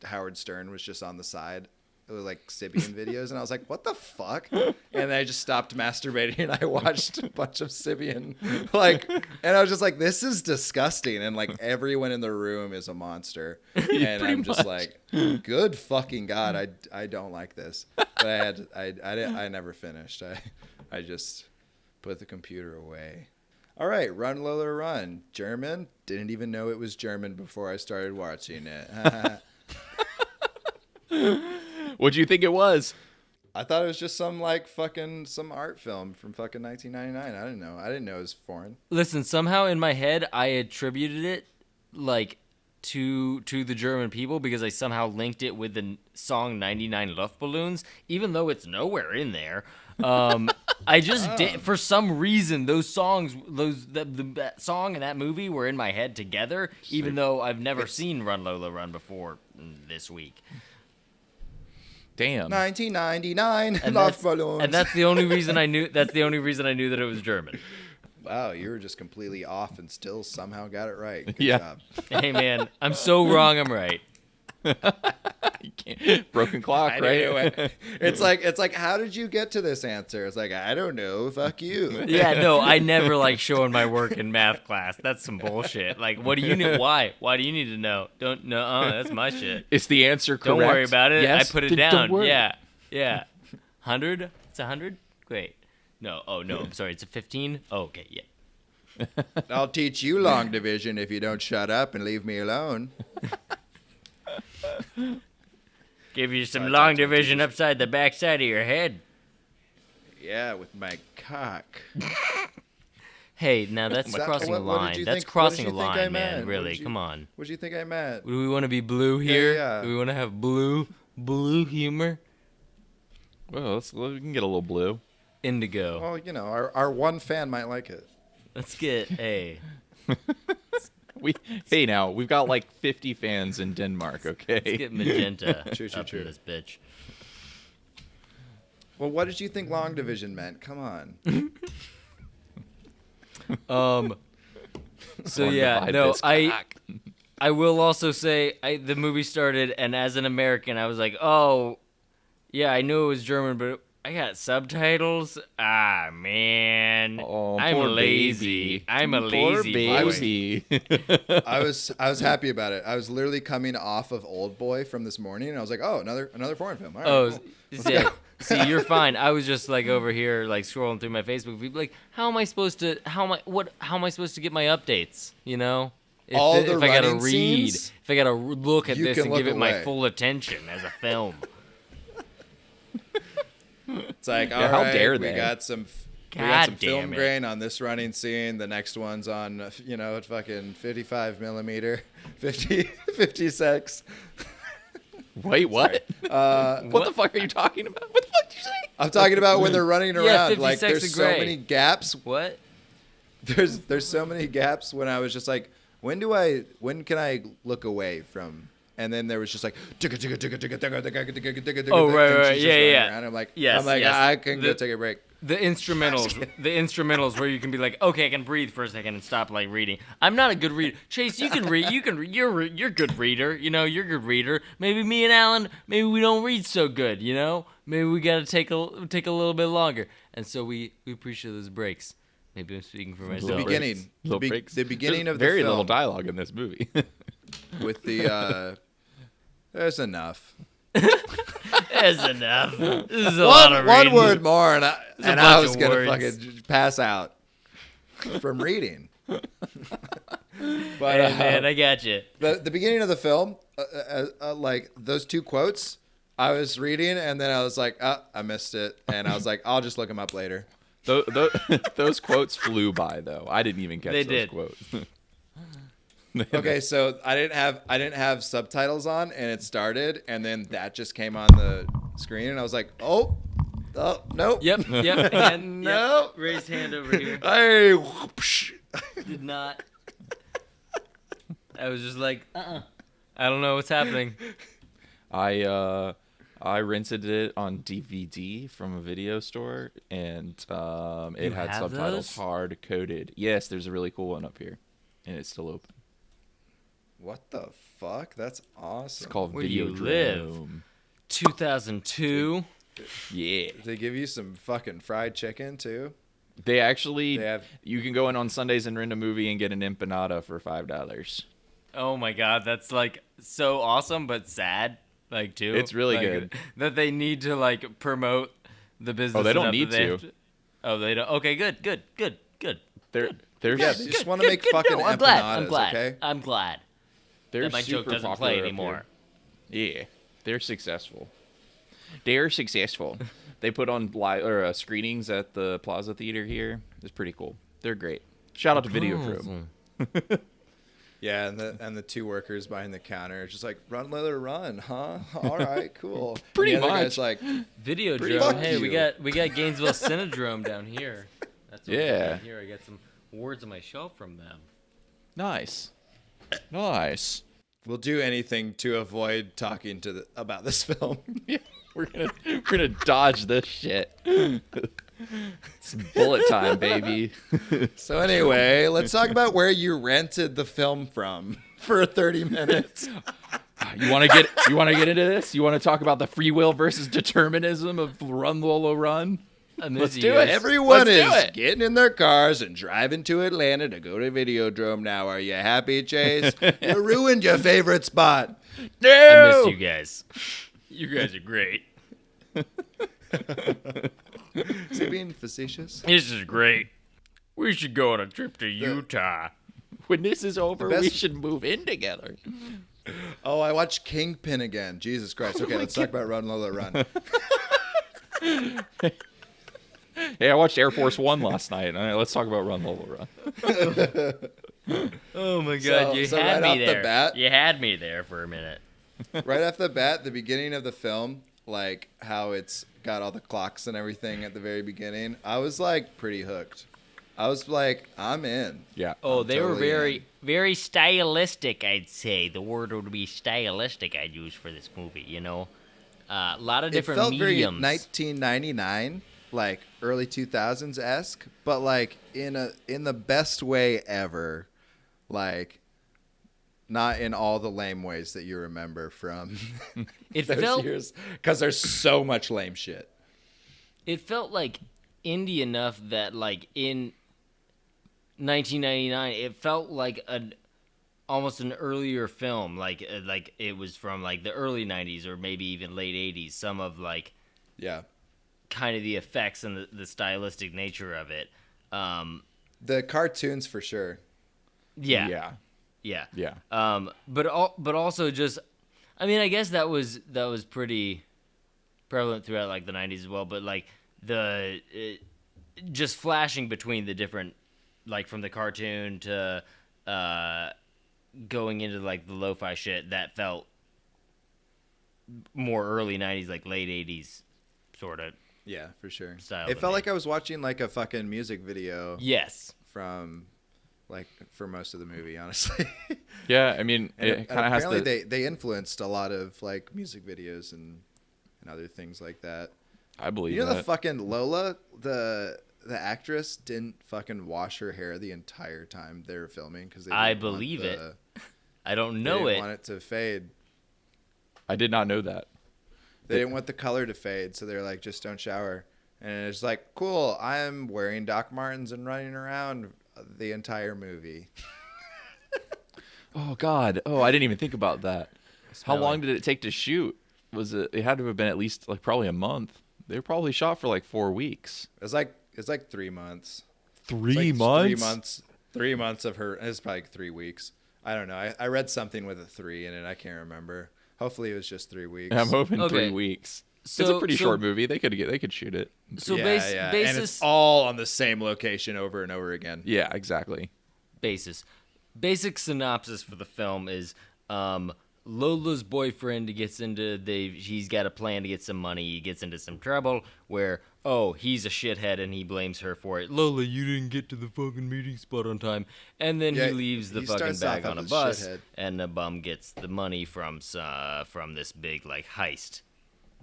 Howard Stern was just on the side. It was like Sibian videos, and I was like, "What the fuck?" And then I just stopped masturbating, and I watched a bunch of Sibian, and I was just like, "This is disgusting," and like everyone in the room is a monster, and I'm just like, "Good fucking god, I don't like this." But I never finished. I just put the computer away. All right, Run Lola Run, German. Didn't even know it was German before I started watching it. What'd you think it was? I thought it was just some art film from fucking 1999. I didn't know. I didn't know it was foreign. Listen, somehow in my head I attributed it like to the German people because I somehow linked it with the song 99 Luftballons, even though it's nowhere in there. I just did, for some reason, those songs, that song and that movie were in my head together, even though I've never seen Run Lola Run before this week. Damn. 1999 And Luftballons. that's the only reason I knew. That's the only reason I knew that it was German. Wow, you were just completely off and still somehow got it right. Good Yeah. job. Hey man, I'm so wrong. I'm right. You can't. Broken clock, I right? knew it. It's like, how did you get to this answer? It's like, I don't know. Fuck you. Yeah, no, I never like showing my work in math class. That's some bullshit. Like, what do you need? Why? Why do you need to know? Don't know. That's my shit. Is the answer correct? Don't worry about it. Yes? I put it Don't down. worry. Yeah, yeah. 100? It's 100? Great. No. Oh no. I'm sorry. It's a 15. Oh, okay. Yeah. I'll teach you long division if you don't shut up and leave me alone. Give you some long division upside the backside of your head. Yeah, with my cock. Hey, now that's That- crossing a what did line. you That's think- what crossing did a you think I line, man. meant? What Really, did you- come on. What do you think I meant? Do we want to be blue here? yeah. Do we want to have blue humor? Well, we can get a little blue. Indigo. Well, you know, our one fan might like it. Let's get hey. Hey, now we've got like 50 fans in Denmark. Okay. Let's get magenta True, up true. in this bitch. Well, what did you think long division meant? Come on. So Wanna yeah, divide no, this I cock. I will also say the movie started, and as an American, I was like, oh, yeah, I knew it was German, but I got subtitles. Ah, man, Oh, I'm poor lazy. baby. I'm a Poor lazy boy. baby. I was happy about it. I was literally coming off of Old Boy from this morning, and I was like, oh, another foreign film. All right, Oh, cool. yeah. See, you're fine. I was just like over here, like scrolling through my Facebook feed, like, how am I supposed to get my updates? You know, if, All the if I gotta running read, scenes, if I gotta look at you this can and look give it my away. full attention as a film. It's like, Yeah, all how right, dare we they? got some God film damn it. grain on this running scene. The next one's on, fucking 55 millimeter, 50 secs. Wait, what? What the fuck are you talking about? What the fuck did you say? I'm talking about when they're running Yeah, around. 50 Like, Shades there's of so Grey. many gaps. What? There's so many gaps when I was just like, when can I look away from? And then there was just like, Oh, oh right, yeah. And I'm like, Yes, yes. I can go The- take a break. The instrumentals where you can be like, okay, I can breathe for a second and stop like reading. I'm not a good reader. Chase, you can read. You're a good reader. You know, you're a good reader. Maybe me and Alan, maybe we don't read so good. You know, maybe we gotta take a little bit longer. And so we appreciate those breaks. Maybe I'm speaking for The myself. beginning. Little The breaks. beginning There's of the very film little dialogue in this movie. with the there's enough. That's enough. This is a lot of One reading. word more, and I bunch was of gonna words. fucking pass out from reading. But Hey, man, I got you. the beginning of the film, like those two quotes, I was reading and then I was like, I missed it, and I was like, I'll just look them up later. Those quotes flew by though. I didn't even catch They those did. quotes. Okay, so I didn't have subtitles on, and it started, and then that just came on the screen, and I was like, oh nope. Yep. And, No. Yep. Raised hand over here. Hey, whoopsh. Did not. I was just like, I don't know what's happening. I rented it on DVD from a video store, and it You had have subtitles those? hard coded. Yes, there's a really cool one up here, and it's still open. What the fuck? That's awesome. It's called Where do you live? Videodrome. 2002. Yeah, They give you some fucking fried chicken too. they actually. They have- You can go in on Sundays and rent a movie and get an empanada for $5. Oh my god, that's like so awesome, but sad. Like too. It's really Like, good. that they need to like promote the business. Oh, they don't enough need that they to. have Oh, they don't. Okay, good. There's Yeah, they just want to make Good, fucking no, empanadas. I'm glad. I'm glad. Okay. I'm glad they're that my joke super doesn't popular play up anymore. here. Yeah, they're successful. They're successful. They put on screenings at the Plaza Theater here. It's pretty cool. They're great. Shout out to Videodrome. Yeah, and the two workers behind the counter are just like, run, Lola, run, huh? All right, cool. Pretty and the other much. guy's like, Videodrome. Fuck Hey, we you. got Gainesville Cinedrome down here. That's what we got Yeah. down here. I got some awards on my shelf from them. Nice. Nice. we'll do anything to avoid talking about this film. We're gonna dodge this shit. It's bullet time, baby. So anyway, let's talk about where you rented the film from for 30 minutes. You want to get into this? You want to talk about the free will versus determinism of Run Lola Run? Let's do it. Everyone Let's do is it. getting in their cars and driving to Atlanta to go to Videodrome now. Are you happy, Chase? You ruined your favorite spot. I No. missed you guys. You guys are great. Is he being facetious? This is great. We should go on a trip to Utah. When this is over, best- we should move in together. Oh, I watched Kingpin again. Jesus Christ. Okay, let's talk about Run, Lola, Run. Hey, I watched Air Force One last night. All right, let's talk about Run Lola Run. Oh my So- god, you so had right me off the there. bat- You had me there for a minute. Right off the bat, the beginning of the film, like how it's got all the clocks and everything at the very beginning, I was like pretty hooked. I was like, I'm in. Yeah. Oh, I'm they were totally very, in. very stylistic, I'd say. The word would be stylistic I'd use for this movie, you know? A lot of It different felt mediums. very 1999, like early 2000s esque, but like in the best way ever, like not in all the lame ways that you remember from It those felt years, because there's so much lame shit. It felt like indie enough that, like, in 1999, it felt like almost an earlier film. Like it was from, like, the early 90s or maybe even late 80s. Some of, like, Yeah, kind of the effects and the stylistic nature of it. the cartoons for sure. Yeah. Yeah. But also just, I mean, I guess that was pretty prevalent throughout, like, the 90s as well. But, like, just flashing between the different, like, from the cartoon to going into, like, the lo-fi shit, that felt more early 90s, like late 80s sort of. Yeah, for sure. Style It to felt me. like I was watching like a fucking music video Yes. from like for most of the movie, honestly. Yeah. I mean, And it kind of has to. apparently they influenced a lot of like music videos and other things like that. I believe You know the that. fucking Lola, the actress didn't fucking wash her hair the entire time they were filming because I believe it. I don't know they it. didn't want it to fade. I did not know that. They didn't want the color to fade, so they're like, just don't shower. And it's like, cool, I'm wearing Doc Martens and running around the entire movie. Oh God. Oh, I didn't even think about that. How Smelly. long did it take to shoot? Was it? It had to have been at least like probably a month. They were probably shot for like 4 weeks. It's like 3 months. It's 3 like months. 3 months. 3 months of her. It's probably like 3 weeks. I don't know. I read something with a 3 in it. I can't remember. Hopefully it was just 3 weeks. I'm hoping Okay. 3 weeks. It's a pretty So- short movie. They could shoot it. So yeah, base, yeah. basis And it's all on the same location over and over again. Yeah, exactly. basis. Basic synopsis for the film is Lola's boyfriend gets into he's got a plan to get some money. He gets into some trouble where he's a shithead and he blames her for it. Lola, you didn't get to the fucking meeting spot on time. And then Yeah, he leaves the he fucking starts bag off on a as a bus, shithead. and the bum gets the money from this big like heist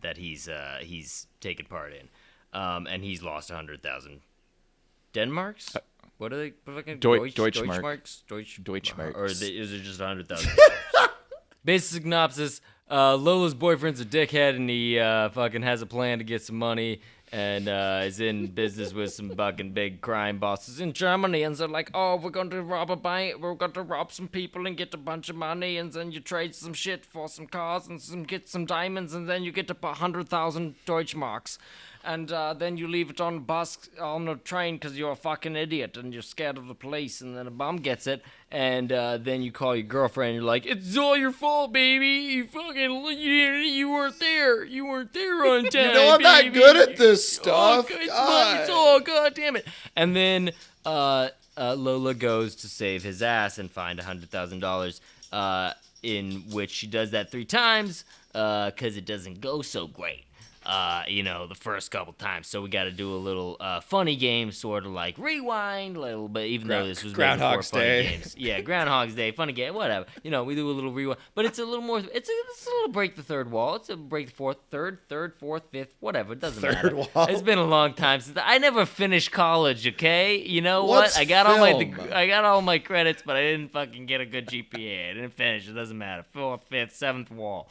that he's taken part in, and he's lost 100,000 Denmarks. What are they? Fucking Deutschmarks. Deutschmarks. Or is it just 100,000? Basic synopsis: Lola's boyfriend's a dickhead, and he fucking has a plan to get some money, and is in business with some fucking big crime bosses in Germany. And they're like, "Oh, we're going to rob a bank. We're going to rob some people and get a bunch of money, and then you trade some shit for some cars and get some diamonds, and then you get 100,000 Deutschmarks." And then you leave it on a bus, on a train, because you're a fucking idiot and you're scared of the police. And then a bum gets it, and then you call your girlfriend and you're like, "It's all your fault, baby. You weren't there. You weren't there on time. You know I'm not baby. good at this stuff. It's all God damn it." And then Lola goes to save his ass and find $100,000. In which she does that 3 times, because it doesn't go so great. The first couple times. So we got to do a little funny game, sort of like rewind a little bit, even though this was made before Groundhog's funny Day. games. Yeah, Groundhog's Day, funny game, whatever. We do a little rewind, but it's a little more. It's a little break the third wall. It's a break the fourth, third, fourth, fifth, whatever. It doesn't Third matter. wall. It's been a long time since I never finished college. Okay, you know What's what? I got all film? I got all my credits, but I didn't fucking get a good GPA. I didn't finish. It doesn't matter. Fourth, fifth, seventh wall.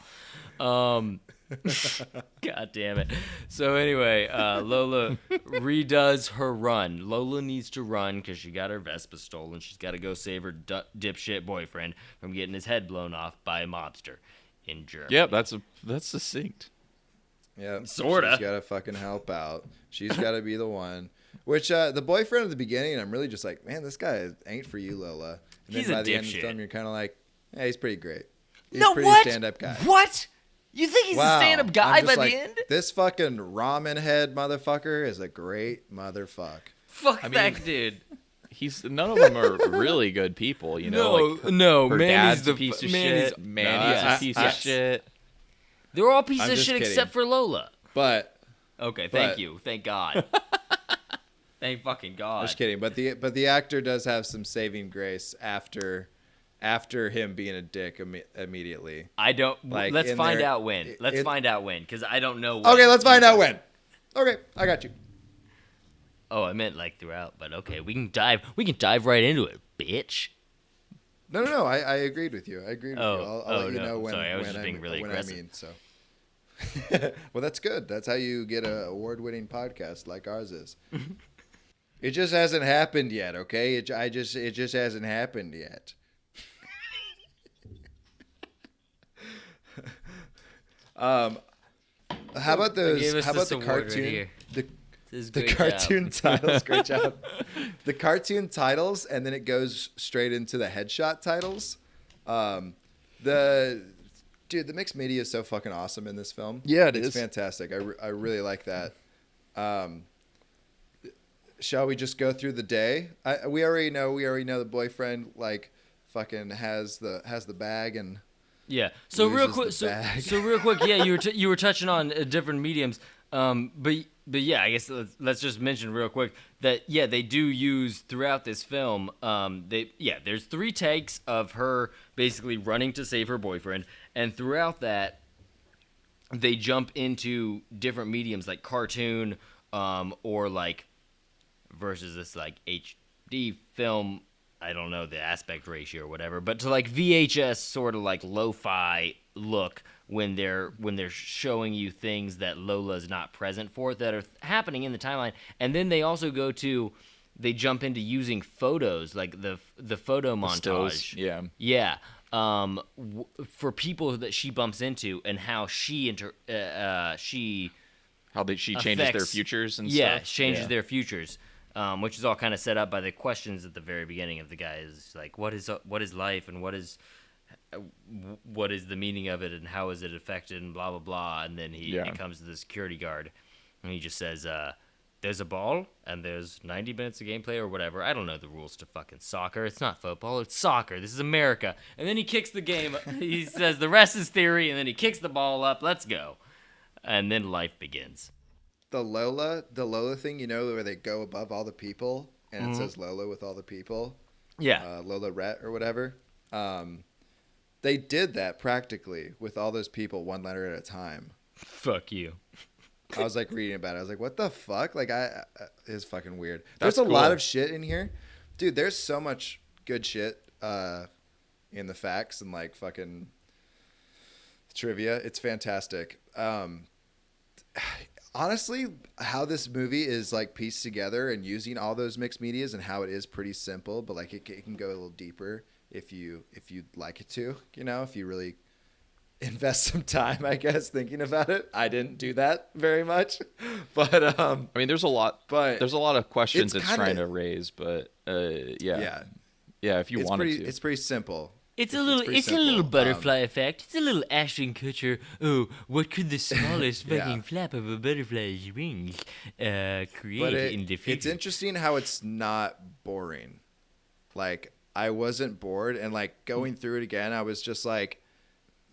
God damn it. So anyway, Lola redoes her run. Lola needs to run because she got her Vespa stolen. She's got to go save her dipshit boyfriend from getting his head blown off by a mobster in Germany. Yep, that's succinct. Yeah, Sorta. She's got to fucking help out. She's got to be the one. Which the boyfriend at the beginning, I'm really just like, man, this guy ain't for you, Lola. And He's then a by the end of the dipshit. film, you're kind of like, yeah, he's pretty great. He's No, a pretty what? stand-up guy. What? You think he's Wow. a stand-up guy I'm by just like, the end? This fucking ramen head motherfucker is a great motherfuck. Fuck I mean, that dude. None of them are really good people, No, Like, no, her Manny's dad's the a piece of Manny's- shit. Manny's No, a piece I- of shit. They're all pieces I'm of just shit kidding. except for Lola. But Okay, thank But- you. Thank God. Thank fucking God. just kidding. But the actor does have some saving grace after him being a dick immediately. I don't. Like, Let's in find there- out when. Let's it- find out when, because I don't know. When Okay, let's find out when. Okay, I got you. Oh, I meant like throughout, but okay, we can dive right into it, bitch. No. I agreed with you. I agreed with Oh, you. I'll oh, let you no. know when. Sorry, I was when just being really when aggressive. I mean so. Well, that's good. That's how you get an award-winning podcast like ours is. It just hasn't happened yet. Okay, it just hasn't happened yet. How about those? gave us How about this the award right cartoon? here. The This is the great cartoon job. titles, great job. The cartoon titles, and then it goes straight into the headshot titles. The mixed media is so fucking awesome in this film. Yeah, it it's is. fantastic. I really like that. Shall we just go through the day? We already know the boyfriend like fucking has the bag and. Yeah. So real loses quick. the So, bag. so real quick. Yeah, you were touching on different mediums. But yeah, I guess let's just mention real quick that they do use throughout this film. There's 3 takes of her basically running to save her boyfriend, and throughout that, they jump into different mediums like cartoon, or like versus this like HD film I don't know the aspect ratio or whatever, but to like VHS sort of like lo-fi look when they're showing you things that Lola's not present for that are happening in the timeline. And then they also they jump into using photos, like the photo montage. Stills, yeah. Yeah. For people that she bumps into and how she she changes their affects- futures and yeah, stuff. changes their futures, which is all kind of set up by the questions at the very beginning of the guy is like, what is life and what is the meaning of it and how is it affected and blah blah blah, and then he comes to the security guard and he just says, there's a ball and there's 90 minutes of gameplay or whatever. I don't know the rules to fucking soccer. It's not football. It's soccer. This is America. And then he kicks the game. He says the rest is theory, and then he kicks the ball up. Let's go. And then life begins. The Lola thing, where they go above all the people and it says Lola with all the people. Yeah. Lola Rhett or whatever. They did that practically with all those people one letter at a time. Fuck you. I was like reading about it. I was like, what the fuck? Like, it's fucking weird. That's There's a lot cool. of shit in here. Dude, there's so much good shit in the facts and like fucking trivia. It's fantastic. Honestly, how this movie is like pieced together and using all those mixed medias and how it is pretty simple, but like it can go a little deeper if you'd like it to, if you really invest some time, I guess, thinking about it. I didn't do that very much, but I mean, there's a lot of questions it's it's trying to raise, but yeah. If you wanted to, it's pretty simple. It's a pretty little simple. butterfly effect. It's a little Ashton Kutcher. Oh, what could the smallest Yeah. fucking flap of a butterfly's wings create But in the future? it's interesting how it's not boring. Like, I wasn't bored, and like going through it again, I was just like,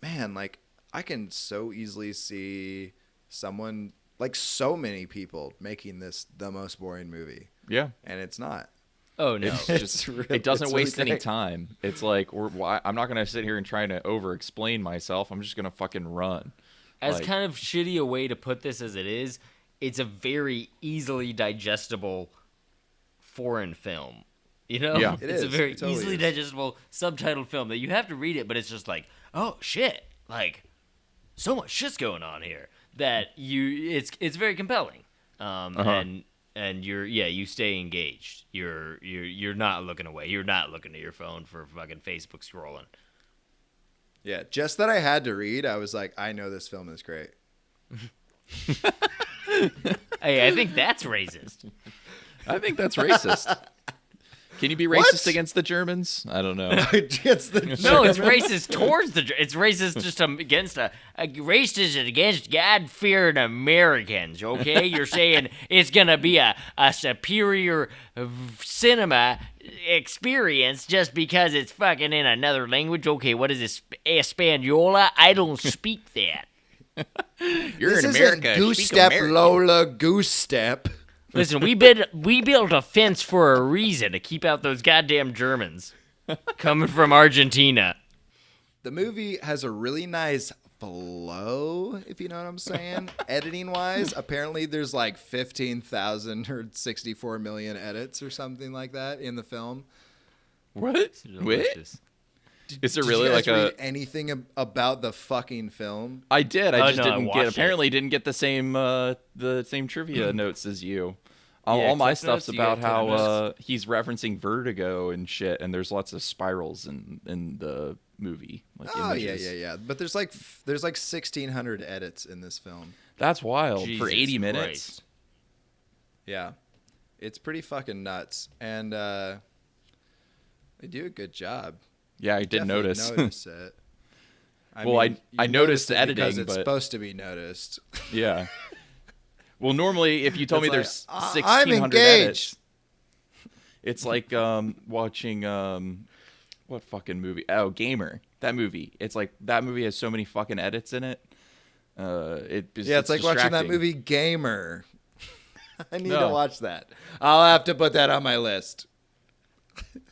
man, like I can so easily see someone, like so many people, making this the most boring movie, yeah. and it's not. Oh no. It's just it doesn't it's waste any okay. time. It's like I'm not gonna sit here and try to over-explain myself. I'm just gonna fucking run. As Like- kind of shitty a way to put this as it is, it's a very easily digestible foreign film. Yeah. It It's a is. very It totally easily is. digestible subtitled film that you have to read it, but it's just like, oh shit, like so much shit's going on here that it's very compelling. And you stay engaged. You're not looking away. You're not looking at your phone for fucking Facebook scrolling. Yeah, just that I had to read, I was like, I know this film is great. Hey, I think that's racist. I think that's racist. Can you be racist against the Germans? I don't know. It's the No, it's racist towards it's racist just against a racist against God-fearing Americans. Okay, you're saying it's gonna be a superior cinema experience just because it's fucking in another language. Okay, what is this, Española? I don't speak that. You're This in isn't America. Goose Speak Step, American. Lola, Goose Step. Listen, we built a fence for a reason to keep out those goddamn Germans coming from Argentina. The movie has a really nice flow, if you know what I'm saying. Editing wise, apparently there's like 15,000 or 64 million edits or something like that in the film. What? Wait? Delicious. Is there Did really you guys like read anything about the fucking film? I did. I Oh, just no, I didn't watched get. it. Apparently, didn't get the same trivia notes as you. All, Yeah, all my Cliff stuff's Notes, you about get Cliff how Notes. he's referencing Vertigo and shit, and there's lots of spirals in the movie. Like Oh images. yeah. But there's like 1,600 edits in this film. That's wild for Jesus 80 minutes. Christ. Yeah, it's pretty fucking nuts, and they do a good job. Yeah, I did Definitely notice. notice it. Well, I you noticed it because editing, it's but- supposed to be noticed. Yeah. Well, normally if you told me It's there's like, I'm 1,600 engaged. edits, it's like watching what fucking movie? Oh, Gamer. That movie. It's like that movie has so many fucking edits in it. It's like watching that distracting. movie Gamer. I need to No. watch that. I'll have to put that on my list.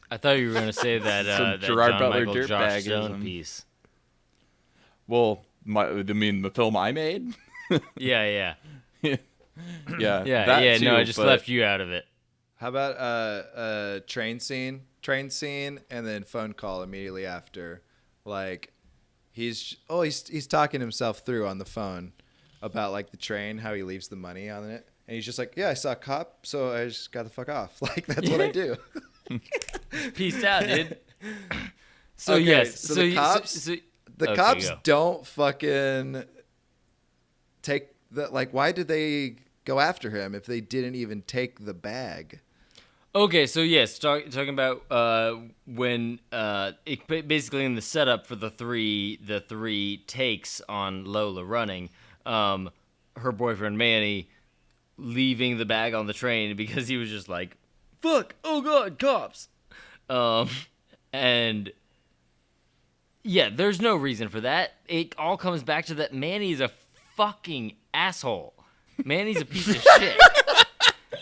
I thought you were gonna say that Some that Gerard John Butler Michael Josh dirtbagism. Stone piece. Well, the film I made. Yeah. Yeah, Yeah, that yeah. too, No, I just but- left you out of it. How about a train scene train scene, and then phone call immediately after. Like, he's talking himself through on the phone about like the train, how he leaves the money on it, and he's just like, yeah, I saw a cop, so I just got the fuck off. Like, that's what I do. Peace out, dude. So Okay, yes, so the cops, okay, cops go. don't fucking take the, like, why did they go after him if they didn't even take the bag? Okay, so yes, talking about when basically in the setup for the three takes on Lola running, her boyfriend Manny leaving the bag on the train because he was just like, "Fuck! Oh God, cops!" And yeah, there's no reason for that. It all comes back to that Manny's a fucking asshole. Manny's a piece of shit.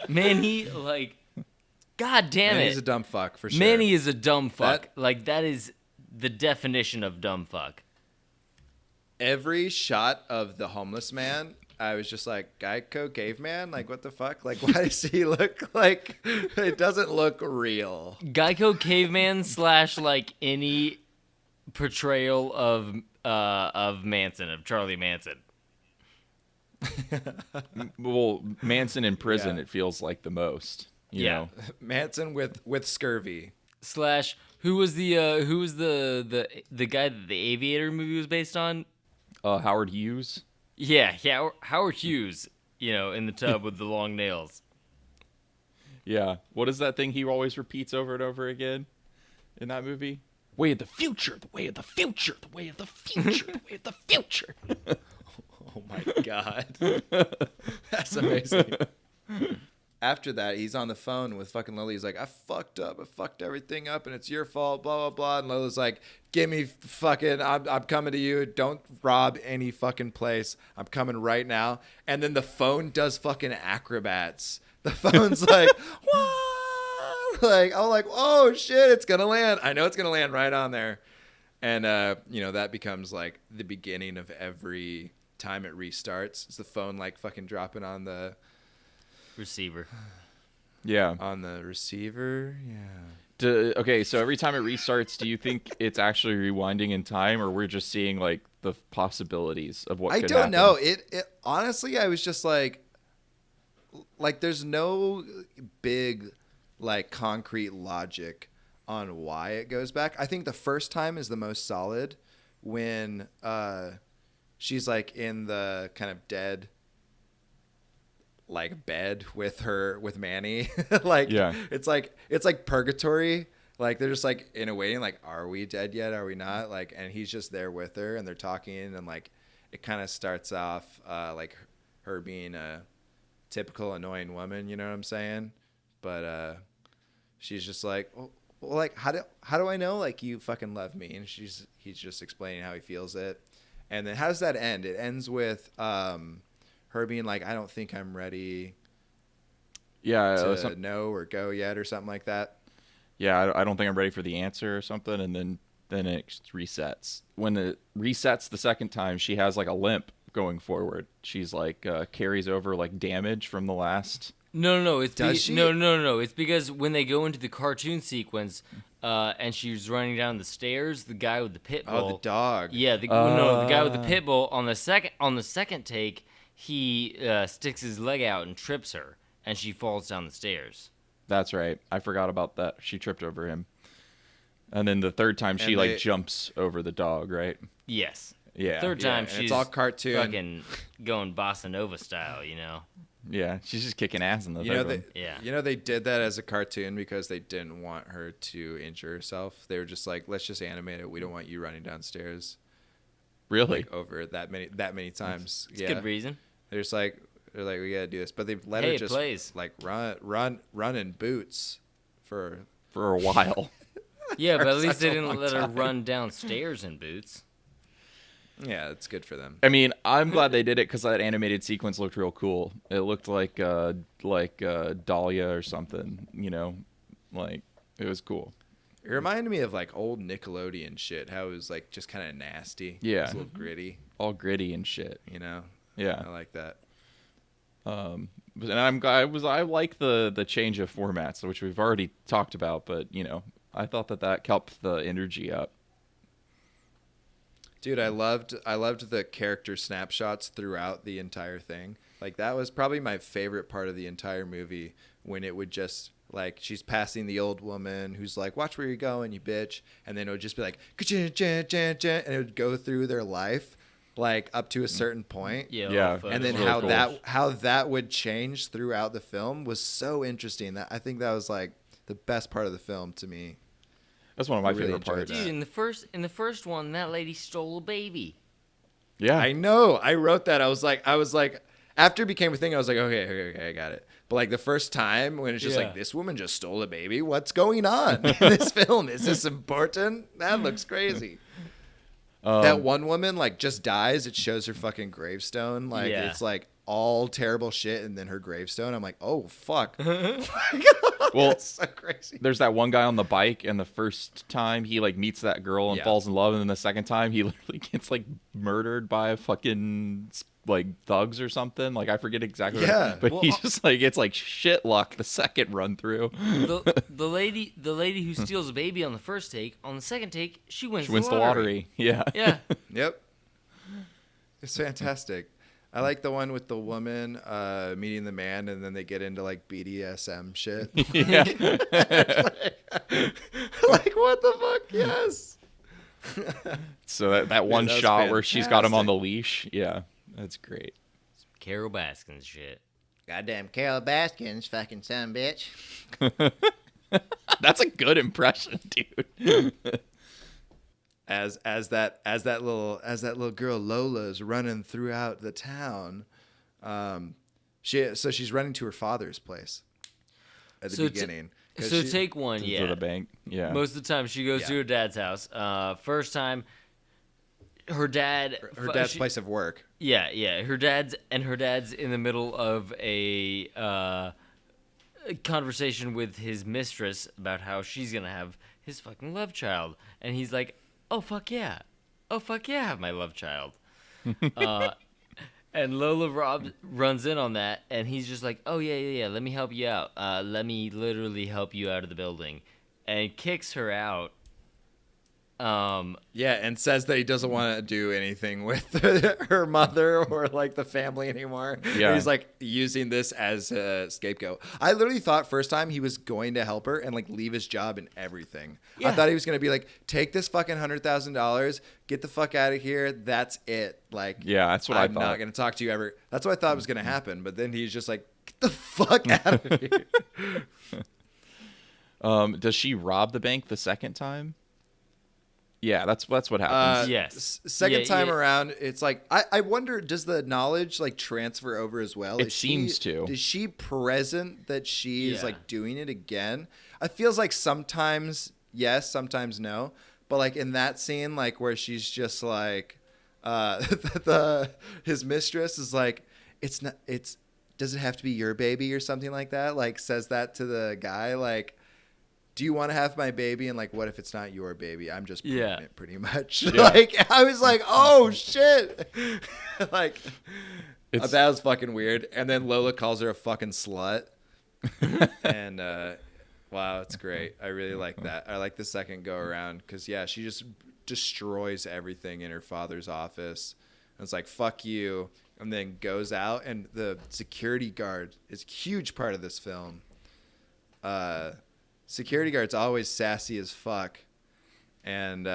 Manny, like, God damn it. Manny's a dumb fuck, for sure. Manny is a dumb fuck. Like, that is the definition of dumb fuck. Every shot of the homeless man, I was just like, Geico caveman? Like, what the fuck? Like, why does he look like... It doesn't look real. Geico caveman / like any portrayal of Manson, of Charlie Manson. Well, Manson in prison, Yeah. it feels like the most. You know? Manson with scurvy. / who was the guy that the Aviator movie was based on? Howard Hughes. Yeah, Howard Hughes, in the tub with the long nails. Yeah. What is that thing he always repeats over and over again in that movie? Way of the future, the way of the future, the way of the future, the way of the future. Oh my God. That's amazing. After that, he's on the phone with fucking Lola. He's like, I fucked up. I fucked everything up, and it's your fault, blah, blah, blah. And Lola's like, give me fucking, I'm coming to you. Don't rob any fucking place. I'm coming right now. And then the phone does fucking acrobats. The phone's like, what? Like, I'm like, oh, shit, it's going to land. I know it's going to land right on there. And, that becomes, like, the beginning of every time it restarts. It's the phone, like, fucking dropping on the... Receiver. Yeah. On the receiver, yeah. Okay, so every time it restarts, do you think it's actually rewinding in time, or we're just seeing like the possibilities of what I could don't happen? know. It honestly, I was just like there's no big like concrete logic on why it goes back. I think the first time is the most solid when she's like in the kind of dead like bed with Manny. Like, yeah. it's like purgatory. Like, they're just like in a waiting, like, are we dead yet? Are we not? Like, and he's just there with her and they're talking, and like it kind of starts off like her being a typical annoying woman, you know what I'm saying? But she's just like, well, like, how do I know like you fucking love me? And he's just explaining how he feels it. And then how does that end? It ends with her being like, I don't think I'm ready to know or go yet, or something like that. Yeah, I don't think I'm ready for the answer or something, and then it resets. When it resets the second time, she has like a limp going forward. She's like carries over like damage from the last. No. It's Does she? No. It's because when they go into the cartoon sequence, and she's running down the stairs, the guy with the pit bull. Oh, the dog. Yeah, the guy with the pit bull on the second take, he sticks his leg out and trips her, and she falls down the stairs. That's right. I forgot about that. She tripped over him. And then the third time she like jumps over the dog, right? Yes. Yeah. Third time and she's it's all cartoon. fucking going bossa nova style, Yeah, she's just kicking ass in the You know, third one. Yeah. they did that as a cartoon because they didn't want her to injure herself. They were just like, let's just animate it. We don't want you running downstairs. Really? Like, over that many times. It's a good reason. They're like, we gotta do this, but they've let her just like run in boots for For a while. Yeah, but at least such they a didn't long let her time. run downstairs in boots. Yeah, it's good for them. I mean, I'm glad they did it because that animated sequence looked real cool. It looked like Dahlia or something, like it was cool. It reminded me of like old Nickelodeon shit. How it was like just kind of nasty. Yeah. It was a little gritty. All gritty and shit. Yeah. I like that. And I'm glad I like the change of formats, which we've already talked about, but I thought that kept the energy up. Dude, I loved the character snapshots throughout the entire thing. Like that was probably my favorite part of the entire movie, when it would just like she's passing the old woman who's like, "Watch where you're going, you bitch," and then it would just be like, "Ka-chin, chin, chin, chin," and it would go through their life like up to a certain point. Yeah. And then really how that would change throughout the film was so interesting. That I think that was like the best part of the film to me. That's one of my really favorite enjoyed parts. that. Dude, in the first one, that lady stole a baby. Yeah. I know. I wrote that. I was like, after it became a thing, I was like, okay, I got it. But like the first time when it's just Yeah. like, this woman just stole a baby. What's going on in this film? Is this important? That looks crazy. That one woman like just dies. It shows her fucking gravestone. Like Yeah. it's like all terrible shit, and then her gravestone. I'm like, oh fuck. Well, That's so crazy. there's that one guy on the bike, and the first time he like meets that girl and Yeah. falls in love, and then the second time he literally gets like murdered by a fucking like thugs or something. Like I forget exactly. Yeah. But Well, he's just like, it's like shit luck the second run through. The lady who steals a baby on the first take, on the second take, she wins. She wins the lottery. Yeah. Yeah. Yep. It's fantastic. I like the one with the woman meeting the man, and then they get into like BDSM shit. Yeah. Like what the fuck? Yes. So that one that was shot where she's got him on the fantastic. leash. Yeah. That's great. Carol Baskins shit. Goddamn Carol Baskins, fucking son of a bitch. That's a good impression, dude. As that little girl Lola is running throughout the town, she's running to her father's place at the So beginning. 'Cause So she- take one, To yeah. the bank. Yeah. Most of the time, she goes to Yeah. her dad's house. First time, her dad. her dad's place of work. Yeah. Her dad's in the middle of a conversation with his mistress about how she's gonna have his fucking love child, and he's like, "Oh fuck yeah, I have my love child." And Lola runs in on that, and he's just like, "Oh yeah, let me help you out. Let me literally help you out of the building," and kicks her out. Yeah, and says that he doesn't want to do anything with her mother or like the family anymore. Yeah. He's like using this as a scapegoat. I literally thought first time he was going to help her and like leave his job and everything. I Yeah. thought he was gonna be like, take this fucking $100,000, get the fuck out of here. That's it. Like, Yeah, that's what I I'm thought. not gonna talk to you ever. That's what I thought was gonna happen. But then he's just like, get the fuck out of here. Does she rob the bank the second time? Yeah, that's what happens. Yes. Second Yeah, time yeah. around, it's like I wonder, does the knowledge like transfer over as well? It Is seems to. Is she present that she is Yeah. like doing it again? It feels like sometimes yes, sometimes no. But like in that scene, like where she's just like, his mistress is like, does it have to be your baby or something like that? Like says that to the guy, like, do you want to have my baby? And like, what if it's not your baby? I'm just Yeah. pregnant, pretty much. Yeah. Like, I was like, oh shit. Like, It's- that was fucking weird. And then Lola calls her a fucking slut. And wow, it's great. I really like that. I like the second go around because yeah, she just destroys everything in her father's office. And it's like, fuck you. And then goes out, and the security guard is a huge part of this film. Security guard's always sassy as fuck. And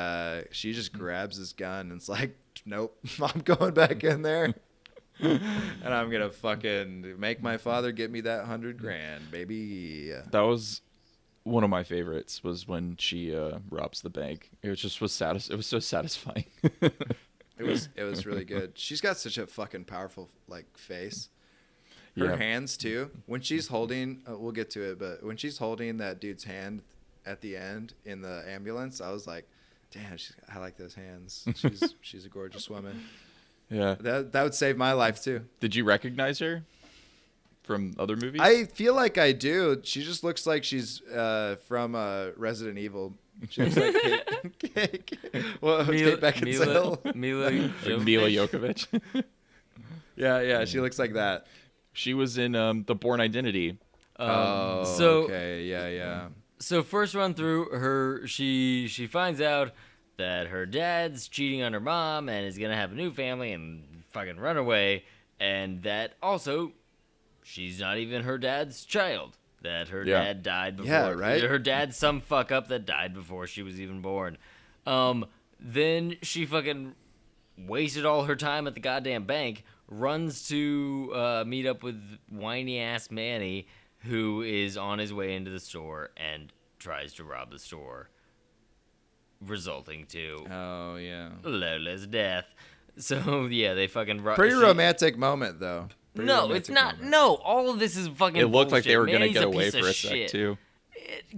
she just grabs his gun and it's like, nope, I'm going back in there. And I'm going to fucking make my father get me that $100,000, baby. That was one of my favorites. Was when she robs the bank. It was just It was so satisfying. It was really good. She's got such a fucking powerful like face. Her Yeah. hands too. When she's holding, we'll get to it, but when she's holding that dude's hand at the end in the ambulance, I was like, damn, I like those hands. She's a gorgeous woman. Yeah. That would save my life too. Did you recognize her from other movies? I feel like I do. She just looks like she's from Resident Evil. She looks like Kate Beckinsale. Mila Mila Jokovic. Yeah, she looks like that. She was in The Bourne Identity. Oh, so- okay, yeah. So first run through, she finds out that her dad's cheating on her mom and is gonna have a new family and fucking run away, and that also she's not even her dad's child. That her dad died before. Yeah, right? Her dad's some fuck up that died before she was even born. Then she fucking wasted all her time at the goddamn bank, runs to meet up with whiny ass Manny, who is on his way into the store and tries to rob the store, resulting to Oh yeah. Lola's death. So yeah, they fucking Pretty romantic moment though. Pretty No, romantic it's not. moment. No, all of this is fucking. It looked like bullshit. they were gonna Manny's get away piece for of a sec shit. too.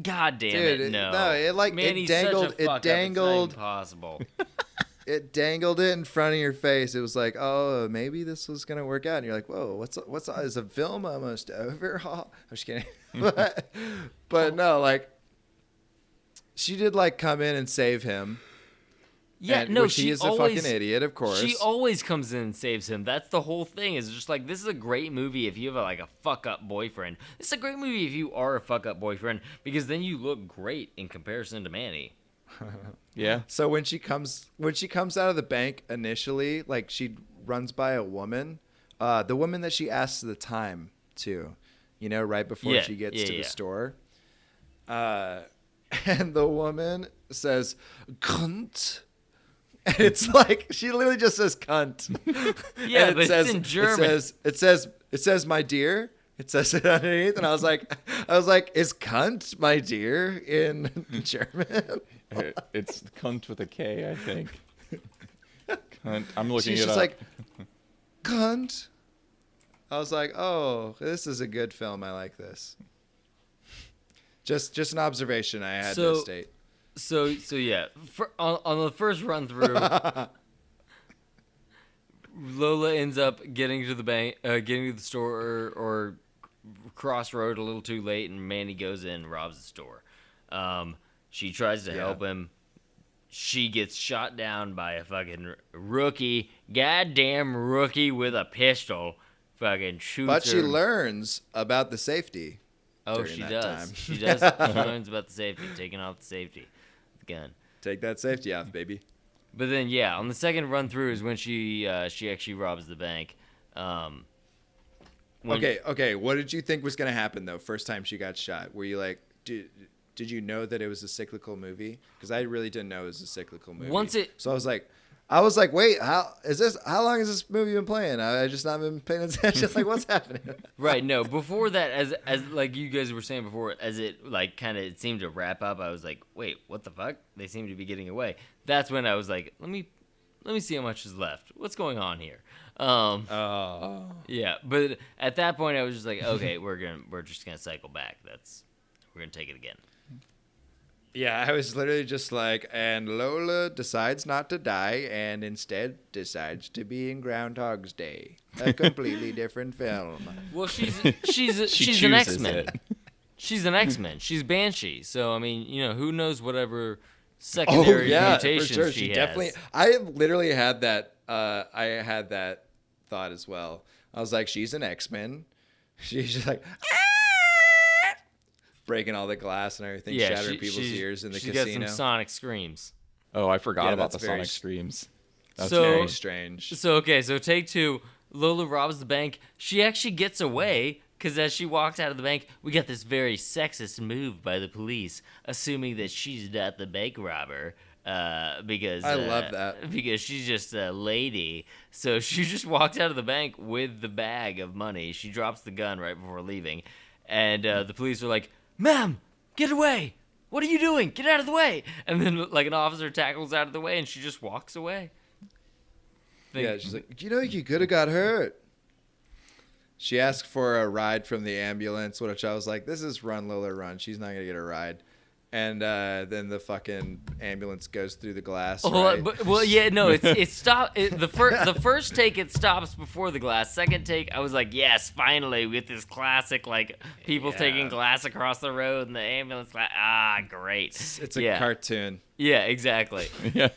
God damn Dude, it, no. it Manny's such a dangled. fuck It up, dangled. It's not even possible. It dangled it in front of your face. It was like, oh, maybe this was gonna work out. And you're like, whoa, what's is the film almost over? I'm just kidding. but no, like, she did like come in and save him. Yeah, and, no, which she he is always, a fucking idiot, of course. She always comes in and saves him. That's the whole thing. Is just like, this is a great movie if you have like a fuck up boyfriend. It's a great movie if you are a fuck up boyfriend, because then you look great in comparison to Manny. Yeah. So when she comes out of the bank initially, like she runs by a woman, the woman that she asks the time to, you know, right before she gets to the store. And the woman says, "Cunt." And it's like she literally just says "cunt." Yeah, And but it's in German. It says "my dear." It says it underneath, and I was like, "Is cunt my dear in German?" It's cunt with a K, I think. Cunt. I'm looking She's it just up. like, cunt. I was like, oh, this is a good film. I like this. Just an observation I had to state. So yeah, on the first run through, Lola ends up getting to the bank, getting to the store or crossroad a little too late, and Manny goes in and robs the store. She tries to help him. She gets shot down by a fucking rookie, goddamn rookie with a pistol. Fucking shoots But she her. learns about the safety. Oh, during she that does. time. She does. She learns about the safety, taking off the safety, the gun. Take that safety off, baby. But then, yeah, on the second run through is when she actually robs the bank. Okay. What did you think was gonna happen though? First time she got shot, were you like, did you know that it was a cyclical movie? Because I really didn't know it was a cyclical movie. So I was like, wait, how long has this movie been playing? I just not been paying attention. Like, what's happening? Right. No. Before that, as like you guys were saying before, as it like kind of it seemed to wrap up, I was like, wait, what the fuck? They seem to be getting away. That's when I was like, let me see how much is left. What's going on here? Yeah. But at that point, I was just like, okay, we're just gonna cycle back. We're gonna take it again. Yeah, I was literally just like, and Lola decides not to die and instead decides to be in Groundhog's Day, a completely different film. Well, she's She an chooses X-Men. it. She's an X-Men. She's Banshee. So I mean, who knows whatever secondary mutations for sure. she has. Definitely. I literally had that. I had that thought as well. I was like, she's an X-Men. She's just like. Breaking all the glass and everything, shattering people's ears in the casino. She got some sonic screams. Oh, I forgot Yeah, about the that's very sonic screams. That's So- Very strange. So take two. Lola robs the bank. She actually gets away because as she walks out of the bank, we got this very sexist move by the police, assuming that she's not the bank robber. Because I love that. because she's just a lady. So she just walks out of the bank with the bag of money. She drops the gun right before leaving, and the police are like, "Ma'am, get away! What are you doing? Get out of the way!" And then like an officer tackles out of the way, and she just walks away. Yeah, she's like, you could have got hurt. She asked for a ride from the ambulance, which I was like, this is Run Lola Run. She's not gonna get a ride. And then the fucking ambulance goes through the glass. Right? It stopped. The first take it stops before the glass. Second take, I was like, yes, finally, we get this classic like people taking glass across the road and the ambulance. Great. It's a cartoon. Yeah, exactly. Yeah.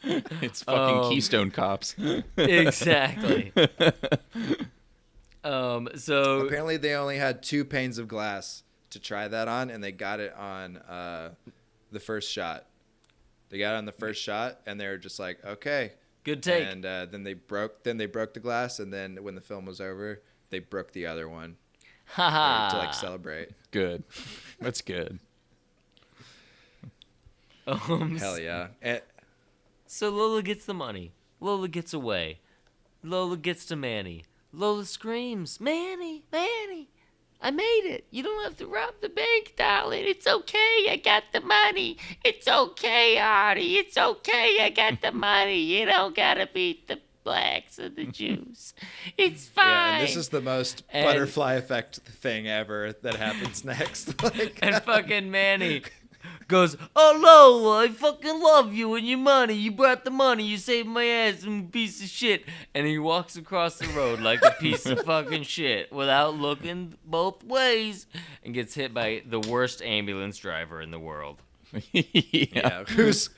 It's fucking Keystone Cops. Exactly. So Apparently, they only had 2 panes of glass to try that on, and they got it on the first shot. They got it on the first shot, and they were just like, okay. Good take. And then they broke the glass, and then when the film was over, they broke the other one to like celebrate. Good. That's good. Hell yeah. So Lola gets the money. Lola gets away. Lola gets to Manny. Lola screams, Manny, Manny, I made it. You don't have to rob the bank, darling. It's okay. I got the money. It's okay, Artie. It's okay. I got the money. You don't gotta beat the blacks or the Jews. It's fine. Yeah, and this is the most butterfly effect thing ever that happens next. And fucking Manny goes, oh, Lola, I fucking love you and your money. You brought the money. You saved my ass, you piece of shit. And he walks across the road like a piece of fucking shit without looking both ways and gets hit by the worst ambulance driver in the world. Yeah, who's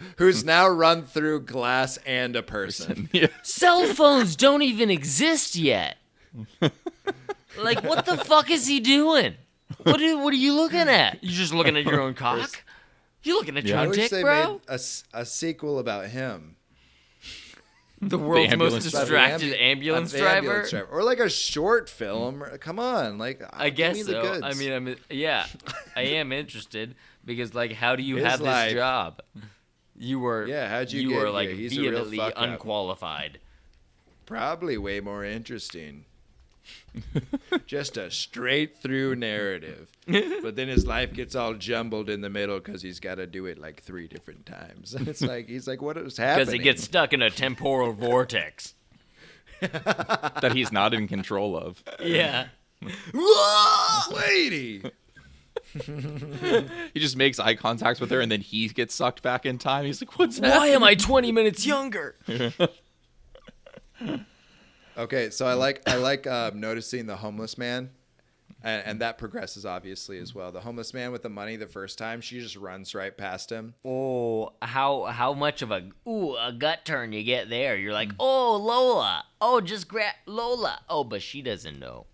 now run through glass and a person. Yeah. Cell phones don't even exist yet. Like, what the fuck is he doing? What are you looking at? You just looking at your own cock? You looking at your I own wish dick, they bro? made a sequel about him. The world's most ambulance driver. distracted ambulance driver? Or like a short film. Come on, like I give me guess the so. goods. I mean, I am interested because, like, how do you His have life. this job? You were, how'd you you get were here? like He's a real vehemently fuck up. unqualified. Probably way more interesting. Just a straight through narrative. But then his life gets all jumbled in the middle because he's got to do it like 3 different times. And it's like, he's like, what is happening? Because he gets stuck in a temporal vortex. That he's not in control of. Yeah. Lady! He just makes eye contact with her, and then he gets sucked back in time. He's like, what's Why happening? am I 20 minutes younger? Okay, so I like noticing the homeless man, and that progresses obviously as well. The homeless man with the money the first time, she just runs right past him. Oh, how much of a gut turn you get there. You're like, oh, Lola. Oh, just grab Lola. Oh, but she doesn't know.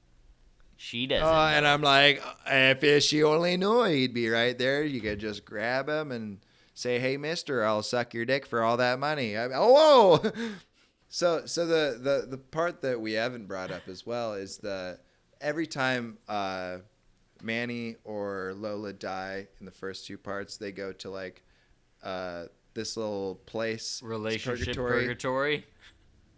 She doesn't know. And I'm like, if she only knew he'd be right there, you could just grab him and say, hey, mister, I'll suck your dick for all that money. Whoa! So the part that we haven't brought up as well is every time Manny or Lola die in the first 2 parts, they go to like this little place, Relationship purgatory.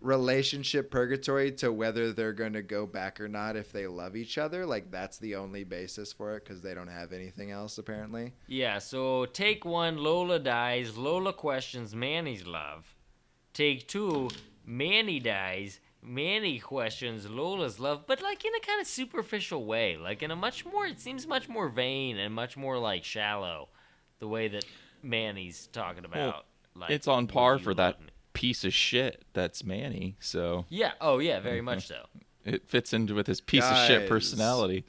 Relationship purgatory to whether they're going to go back or not if they love each other. Like that's the only basis for it because they don't have anything else apparently. Yeah, so take 1, Lola dies. Lola questions Manny's love. Take 2, Manny dies. Manny questions Lola's love, but like in a kind of superficial way. Like in a it seems much more vain and much more like shallow. The way that Manny's talking about. Like, It's on par will you for that love me? piece of shit that's Manny, so Yeah, oh yeah, very much so. it fits into with his piece of shit Guys. personality.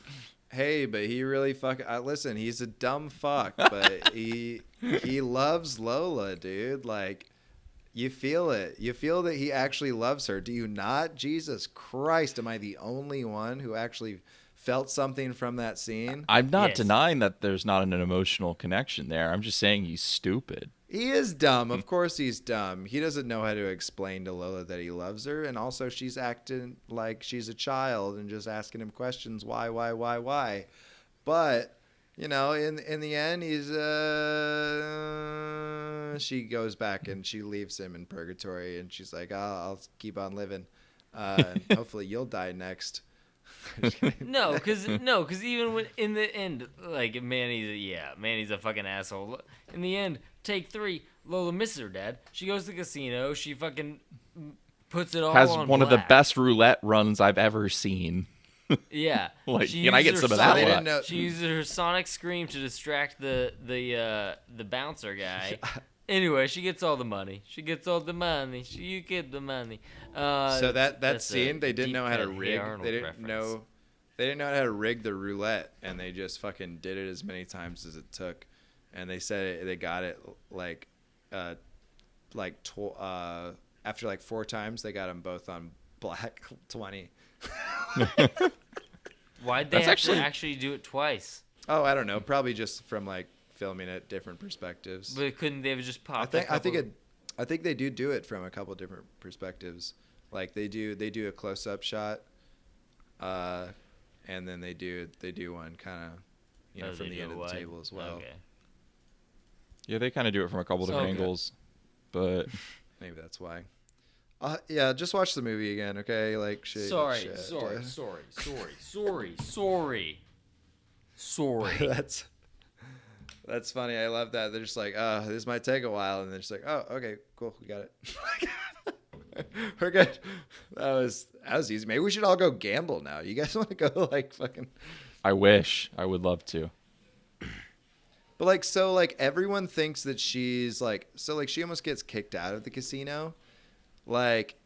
Hey, but he really listen, he's a dumb fuck, but he loves Lola, dude. Like, you feel it. You feel that he actually loves her. Do you not? Jesus Christ, am I the only one who actually felt something from that scene? I'm not Yes. denying that there's not an emotional connection there. I'm just saying he's stupid. He is dumb. Of course he's dumb. He doesn't know how to explain to Lola that he loves her, and also she's acting like she's a child and just asking him questions, why? But, you know, in the end, she goes back and she leaves him in purgatory, and she's like, I'll keep on living. Hopefully you'll die next. No, because even when in the end, like Manny's a fucking asshole. In the end, take 3, Lola misses her dad. She goes to the casino. She fucking puts it all Has on one of the black. best roulette runs I've ever seen. Yeah. Like, She can I get uses her some of that sonic- one? She uses her sonic scream to distract the bouncer guy. Anyway, she gets all the money. You get the money. So that that's a scene, they didn't know how to deep-cut rig. Hey Arnold They didn't reference. know. They didn't know how to rig the roulette, and they just fucking did it as many times as it took. And they said they got it after like 4 times, they got them both on black 20. Why'd they That's have to actually- actually do it twice? Oh, I don't know. Probably just from like filming it different perspectives. But couldn't they have just I popped? think I think they do it from a couple different perspectives. Like they do a close up shot, and then they do one kind of from the end of the table as well. Okay. Yeah, they kind of do it from a couple different angles, but Maybe that's why. Yeah, just watch the movie again, okay? Like shit. Sorry. That's funny. I love that. They're just like, oh, this might take a while, and they're just like, oh, okay, cool, we got it. We're good. That was easy. Maybe we should all go gamble now. You guys want to go like fucking? I wish. I would love to. But like, so like everyone thinks that she's like, so like she almost gets kicked out of the casino. Like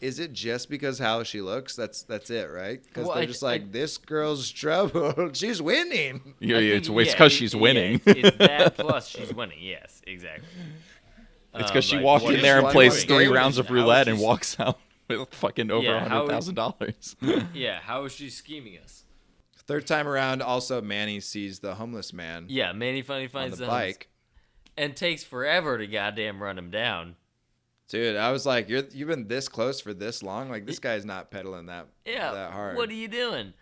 is it just because how she looks? That's it, right? Because they're just like, this girl's trouble. She's winning. Yeah, it's because she's winning. Yeah, it's that plus she's winning. Yes, exactly. It's because she like, walked what in is there and one plays more 3 game? rounds of How roulette is and she- walks out with fucking over Yeah, how- $100,000. Yeah, how is she scheming us? Third time around, also Manny sees the homeless man Yeah, Manny finally on finds the the homes bike. and takes forever to goddamn run him down. Dude, I was like, you've been this close for this long. Like this guy's not pedaling that hard. What are you doing?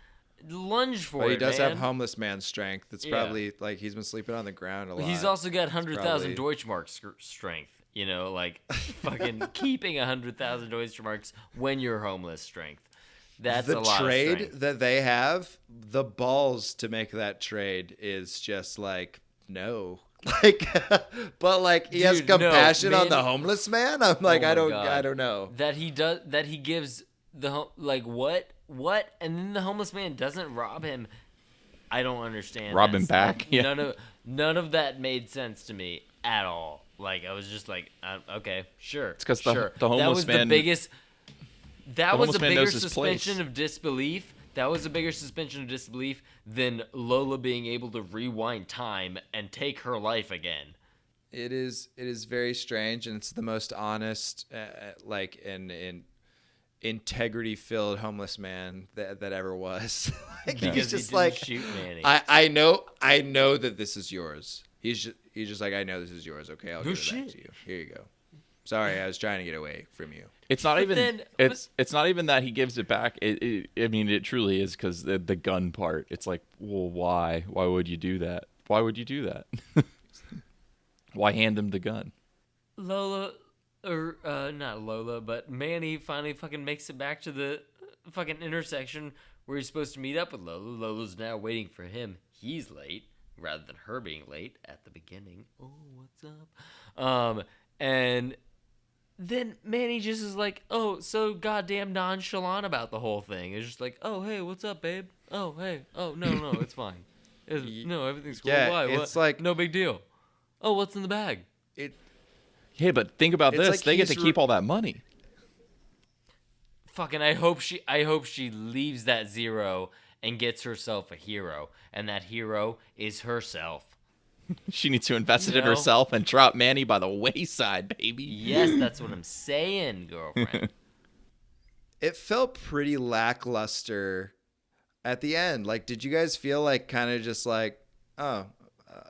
Lunge for But he it, does man. have homeless man strength. It's Yeah. probably like he's been sleeping on the ground a lot. He's also got 100,000 probably- Deutschmark strength. You know, like fucking keeping 100,000 Deutschmarks when you're homeless strength. That's the a lot trade of strength. that they have. The balls to make that trade is just like no. Like, but like he has Dude, no, compassion on man. the homeless man. I'm like, Oh my I God. don't know. That he gives like what, and then the homeless man doesn't rob him. I don't understand. Rob that. him back? Yeah. None of that made sense to me at all. Like I was just like, okay, sure. It's 'cause the sure. homeless that was man- the biggest. That was homeless a man bigger knows his suspension place. of disbelief. That was a bigger suspension of disbelief than Lola being able to rewind time and take her life again. It is very strange, and it's the most honest, like and integrity filled homeless man that ever was. Like, Because he's he just didn't like, shoot Manny. I know that this is yours. He's just like, I know this is yours. Okay, I'll give it back to you. Here you go. Sorry, I was trying to get away from you. It's not even. then- It's not even that he gives it back. I mean, it truly is because the gun part. It's like, well, why? Why would you do that? Why would you do that? Why hand him the gun? Lola, or not Lola, but Manny finally fucking makes it back to the fucking intersection where he's supposed to meet up with Lola. Lola's now waiting for him. He's late rather than her being late at the beginning. Oh, what's up? And then Manny just is like, oh, so goddamn nonchalant about the whole thing. It's just like, oh, hey, what's up, babe? Oh, hey. Oh, no, it's fine. No, everything's cool. Yeah, Why? it's What? like- no big deal. Oh, what's in the bag? Hey, but think about It's this. like They get to he's keep all that money. Fucking, I hope she leaves that zero and gets herself a hero, and that hero is herself. She needs to invest it in No. herself and drop Manny by the wayside, baby. Yes, that's what I'm saying, girlfriend. It felt pretty lackluster at the end. Like, did you guys feel like kind of just like, oh,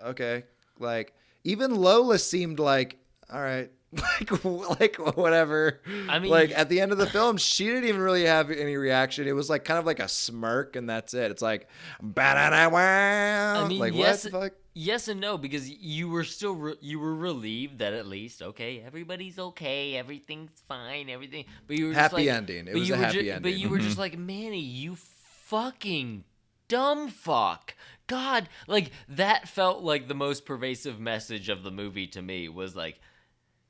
okay. Like, even Lola seemed like, all right, like whatever. I mean, like at the end of the film, she didn't even really have any reaction. It was like kind of like a smirk, and that's it. It's like, I mean, like yes, what the fuck? yes and no, because you were still you were relieved that at least everybody's okay, everything's fine, everything. But you were just Happy like, ending. It but was you a were happy But ending. you were just like, Manny, you fucking dumb fuck. God, like that felt like the most pervasive message of the movie to me was like,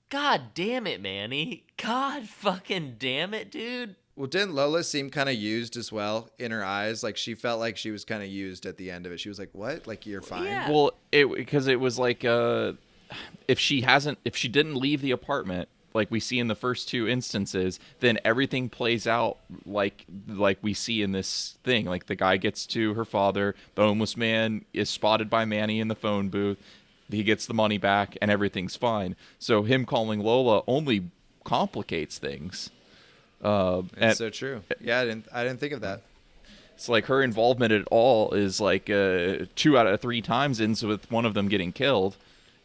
God damn it, Manny. God fucking damn it, dude. Well, didn't Lola seem kind of used as well in her eyes? Like she felt like she was kind of used at the end of it. She was like, "What? Like you're fine?" Yeah. Well, because it was like if she didn't leave the apartment like we see in the first two instances, then everything plays out like we see in this thing. Like the guy gets to her father, the homeless man is spotted by Manny in the phone booth, he gets the money back, and everything's fine. So him calling Lola only complicates things. It's so true. Yeah, I didn't think of that. It's like her involvement at all is like 2 out of 3 times ends with one of them getting killed,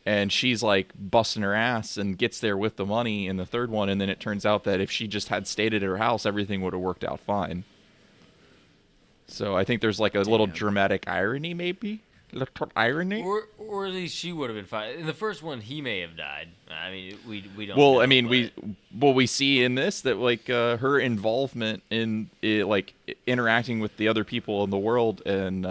and she's like busting her ass and gets there with the money in the third one, and then it turns out that if she just had stayed at her house, everything would have worked out fine. So I think there's like a little dramatic irony, maybe. Little irony. Or at least she would have been fine. In the first one, he may have died. I mean, we don't. Well, know, I mean, but... we see in this that like her involvement in like interacting with the other people in the world and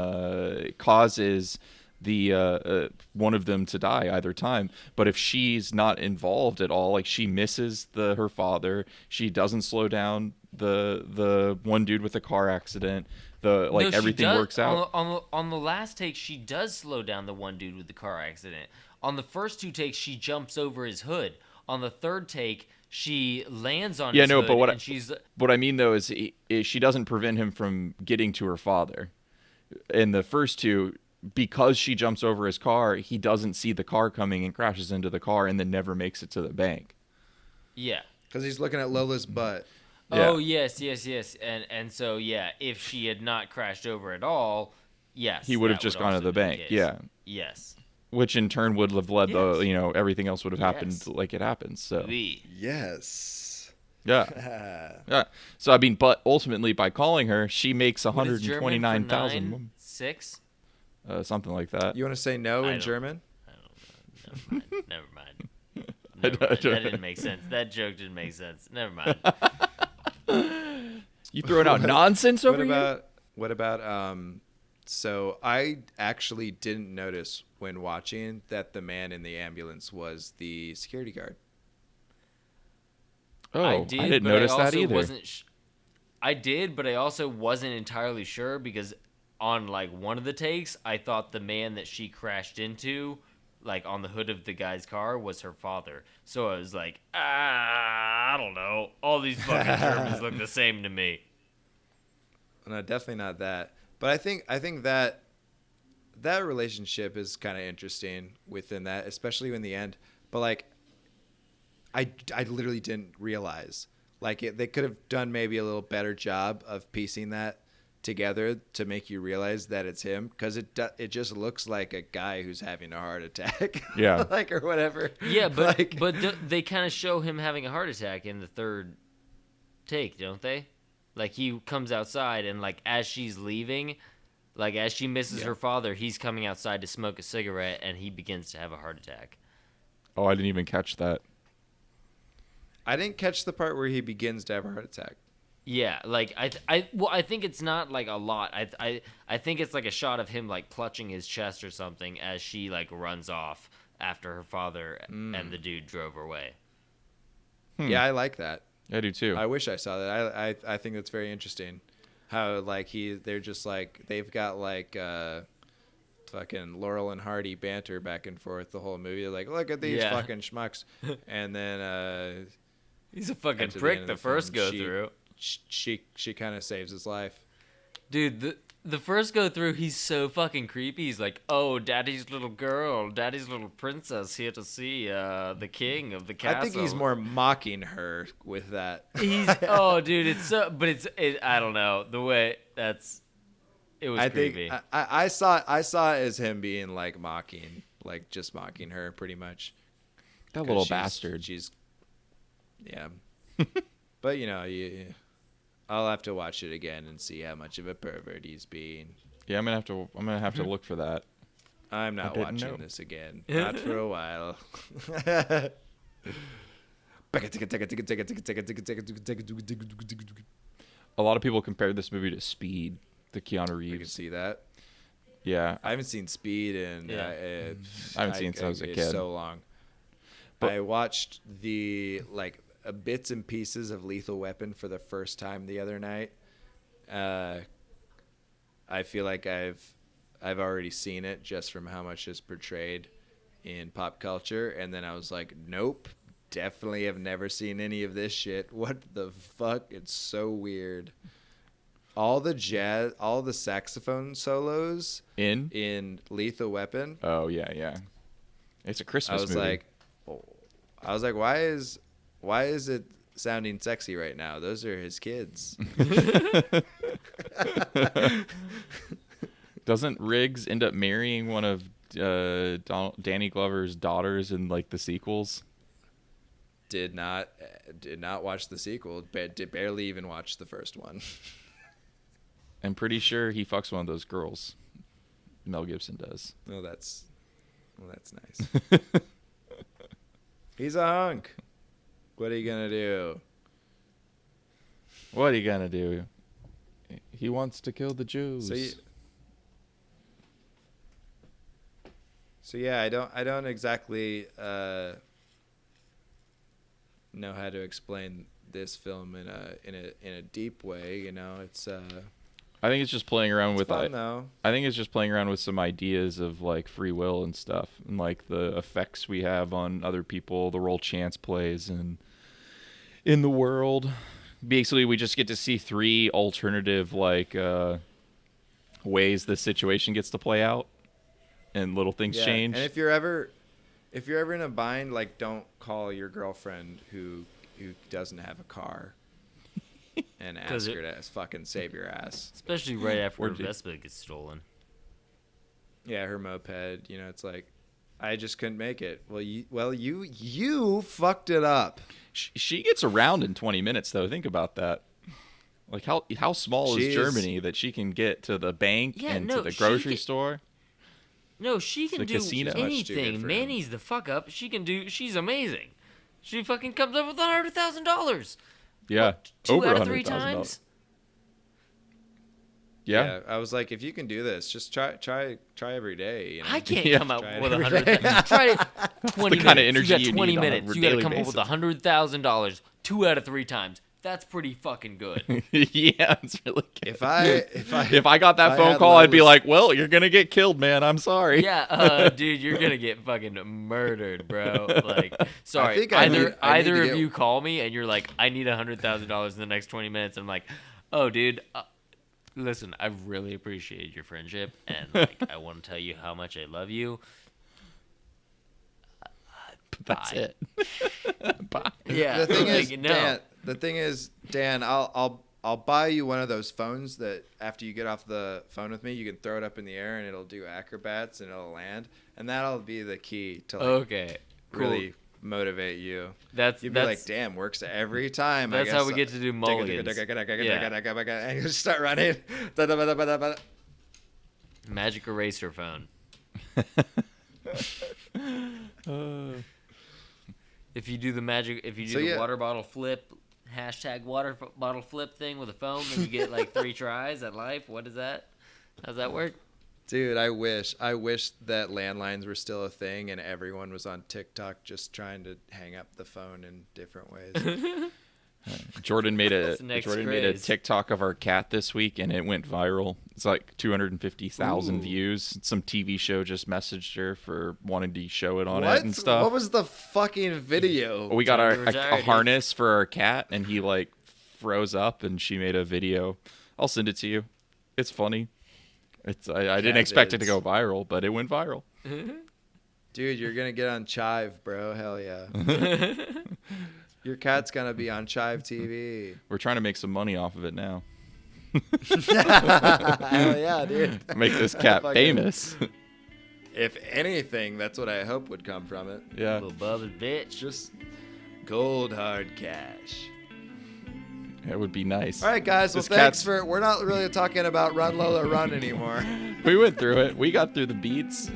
causes the one of them to die either time. But if she's not involved at all, like she misses her father, she doesn't slow down the one dude with the car accident. No, everything works out. On the last take, she does slow down the one dude with the car accident. On the first 2 takes, she jumps over his hood. On the third take, she lands on his hood. But what I mean though is she doesn't prevent him from getting to her father. In the first 2, because she jumps over his car, he doesn't see the car coming and crashes into the car and then never makes it to the bank. Yeah. Because he's looking at Lola's butt. Yeah. Oh, yes. And so, yeah, if she had not crashed over at all, yes. He would have just gone to the bank. Yeah. Yes. Which in turn would have led everything else would have happened like it happens. So. Yes. Yeah. Yeah. So, I mean, but ultimately by calling her, she makes 129,000. 6? Something like that. You want to say no in German? I don't know. Never mind. That didn't make sense. That joke didn't make sense. Never mind. You throwing out nonsense over here? What about so I actually didn't notice when watching that the man in the ambulance was the security guard. Oh, I didn't notice that either. I did, but I also wasn't entirely sure because on like one of the takes, I thought the man that she crashed into, like on the hood of the guy's car, was her father. So I was like, I don't know. All these fucking Germans look the same to me. No, definitely not that. But I think that relationship is kind of interesting within that, especially in the end. But like, I literally didn't realize they could have done maybe a little better job of piecing that together to make you realize that it's him, because it just looks like a guy who's having a heart attack. Yeah. Or whatever. Yeah, but they kind of show him having a heart attack in the third take, don't they? Like he comes outside and like as she's leaving, like as she misses her father, he's coming outside to smoke a cigarette and he begins to have a heart attack. Oh, I didn't even catch that. I didn't catch the part where he begins to have a heart attack. Yeah, like I think it's not like a lot. I think it's like a shot of him like clutching his chest or something as she like runs off after her father and the dude drove her away. Yeah, I like that. I do too. I wish I saw that. I think that's very interesting. How like they're just like they've got like fucking Laurel and Hardy banter back and forth the whole movie. They're like, look at these fucking schmucks, and then he's a fucking prick. The first go through. She kind of saves his life. Dude, the first go through, he's so fucking creepy. He's like, oh, daddy's little girl, daddy's little princess here to see the king of the castle. I think he's more mocking her with that. Oh, dude, it's so, but I don't know, the way it was creepy. I saw it as him being like mocking, like just mocking her pretty much. That little bastard. Yeah. But I'll have to watch it again and see how much of a pervert he's being. Yeah, I'm gonna have to look for that. I'm not watching this again. Not for a while. A lot of people compared this movie to Speed, the Keanu Reeves. You can see that. Yeah, I haven't seen Speed in I haven't seen it since I was a kid. So long. But I watched the bits and pieces of Lethal Weapon for the first time the other night. I feel like I've already seen it just from how much is portrayed in pop culture, and then I was like, nope, definitely have never seen any of this shit. What the fuck? It's so weird. All the jazz, all the saxophone solos in Lethal Weapon. Oh yeah. It's a Christmas movie. I was like, why is it sounding sexy right now? Those are his kids. Doesn't Riggs end up marrying one of Danny Glover's daughters in like the sequels? Did not watch the sequel. Did barely even watch the first one. I'm pretty sure he fucks one of those girls. Mel Gibson does. Well, that's nice. He's a hunk. What are you gonna do? What are you gonna do? He wants to kill the Jews. So yeah, I don't exactly know how to explain this film in a deep way. You know, it's I think it's just playing around with fun, though. I think it's just playing around with some ideas of like free will and stuff, and like the effects we have on other people, the role chance plays, and in the world. Basically, we just get to see 3 alternative like ways the situation gets to play out, and little things change. And if you're ever in a bind, like, don't call your girlfriend who doesn't have a car and ask her to fucking save your ass. Especially right after her Vespa gets stolen. Yeah, her moped. You know, it's like, I just couldn't make it. Well, you fucked it up. She gets around in 20 minutes, though. Think about that. Like, how small is Germany that she can get to the bank and to the grocery store? No, she can do casino. anything. Manny's the fuck up. She's amazing. She fucking comes up with $100,000. Yeah, Two over out of 3 $100,000. times. Yeah, I was like, if you can do this, just try every day. You know? I can't come up Try it with every $100,000. Try it 20 kind of minutes. energy You you got 20 need on a minutes. You got to daily come up with $100,000 2 out of 3 times. That's pretty fucking good. yeah, it's really good. If I got that phone call, I'd be like, "Well, you're gonna get killed, man. I'm sorry." Yeah, dude, you're gonna get fucking murdered, bro. Like, sorry. I Either need of you call me and you're like, "I need $100,000 in the next 20 minutes." I'm like, "Oh, dude, listen, I really appreciate your friendship, and like, I want to tell you how much I love you." That's Bye. it. Bye. Yeah. The thing is, like, no. Dan. The thing is, Dan, I'll buy you one of those phones that after you get off the phone with me, you can throw it up in the air and it'll do acrobats and it'll land, and that'll be the key to like Okay. Cool. really motivate you. That's You'd be like, damn, works every time. That's how we get to do mulligans. And you just start running. Magic eraser phone. If you do the water bottle flip, hashtag water bottle flip thing with a phone, then you get like 3 tries at life. What is that? How's that work? Dude, I wish that landlines were still a thing and everyone was on TikTok just trying to hang up the phone in different ways. Jordan made a craze. TikTok of our cat this week, and it went viral. It's like 250,000 views. Some TV show just messaged her for wanting to show it on it and stuff. What was the fucking video? We got a harness for our cat, and he like froze up, and she made a video. I'll send it to you. It's funny. I didn't expect it to go viral, but it went viral. Dude, you're gonna get on Chive, bro. Hell yeah. Your cat's gonna be on Chive TV. We're trying to make some money off of it now. Hell yeah, dude. Make this cat famous. If anything, that's what I hope would come from it. Yeah. Little Bubba's bitch. Just cold hard cash. It would be nice. All right, guys. Well, This thanks cat's- we're not really talking about Run Lola Run anymore. We went through it. We got through the beats.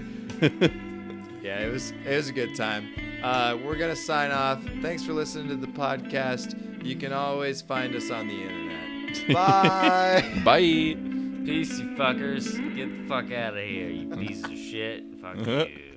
Yeah, it was a good time. We're gonna sign off. Thanks for listening to the podcast. You can always find us on the internet. Bye. Bye. Peace, you fuckers. Get the fuck out of here, you piece of shit. Fuck you.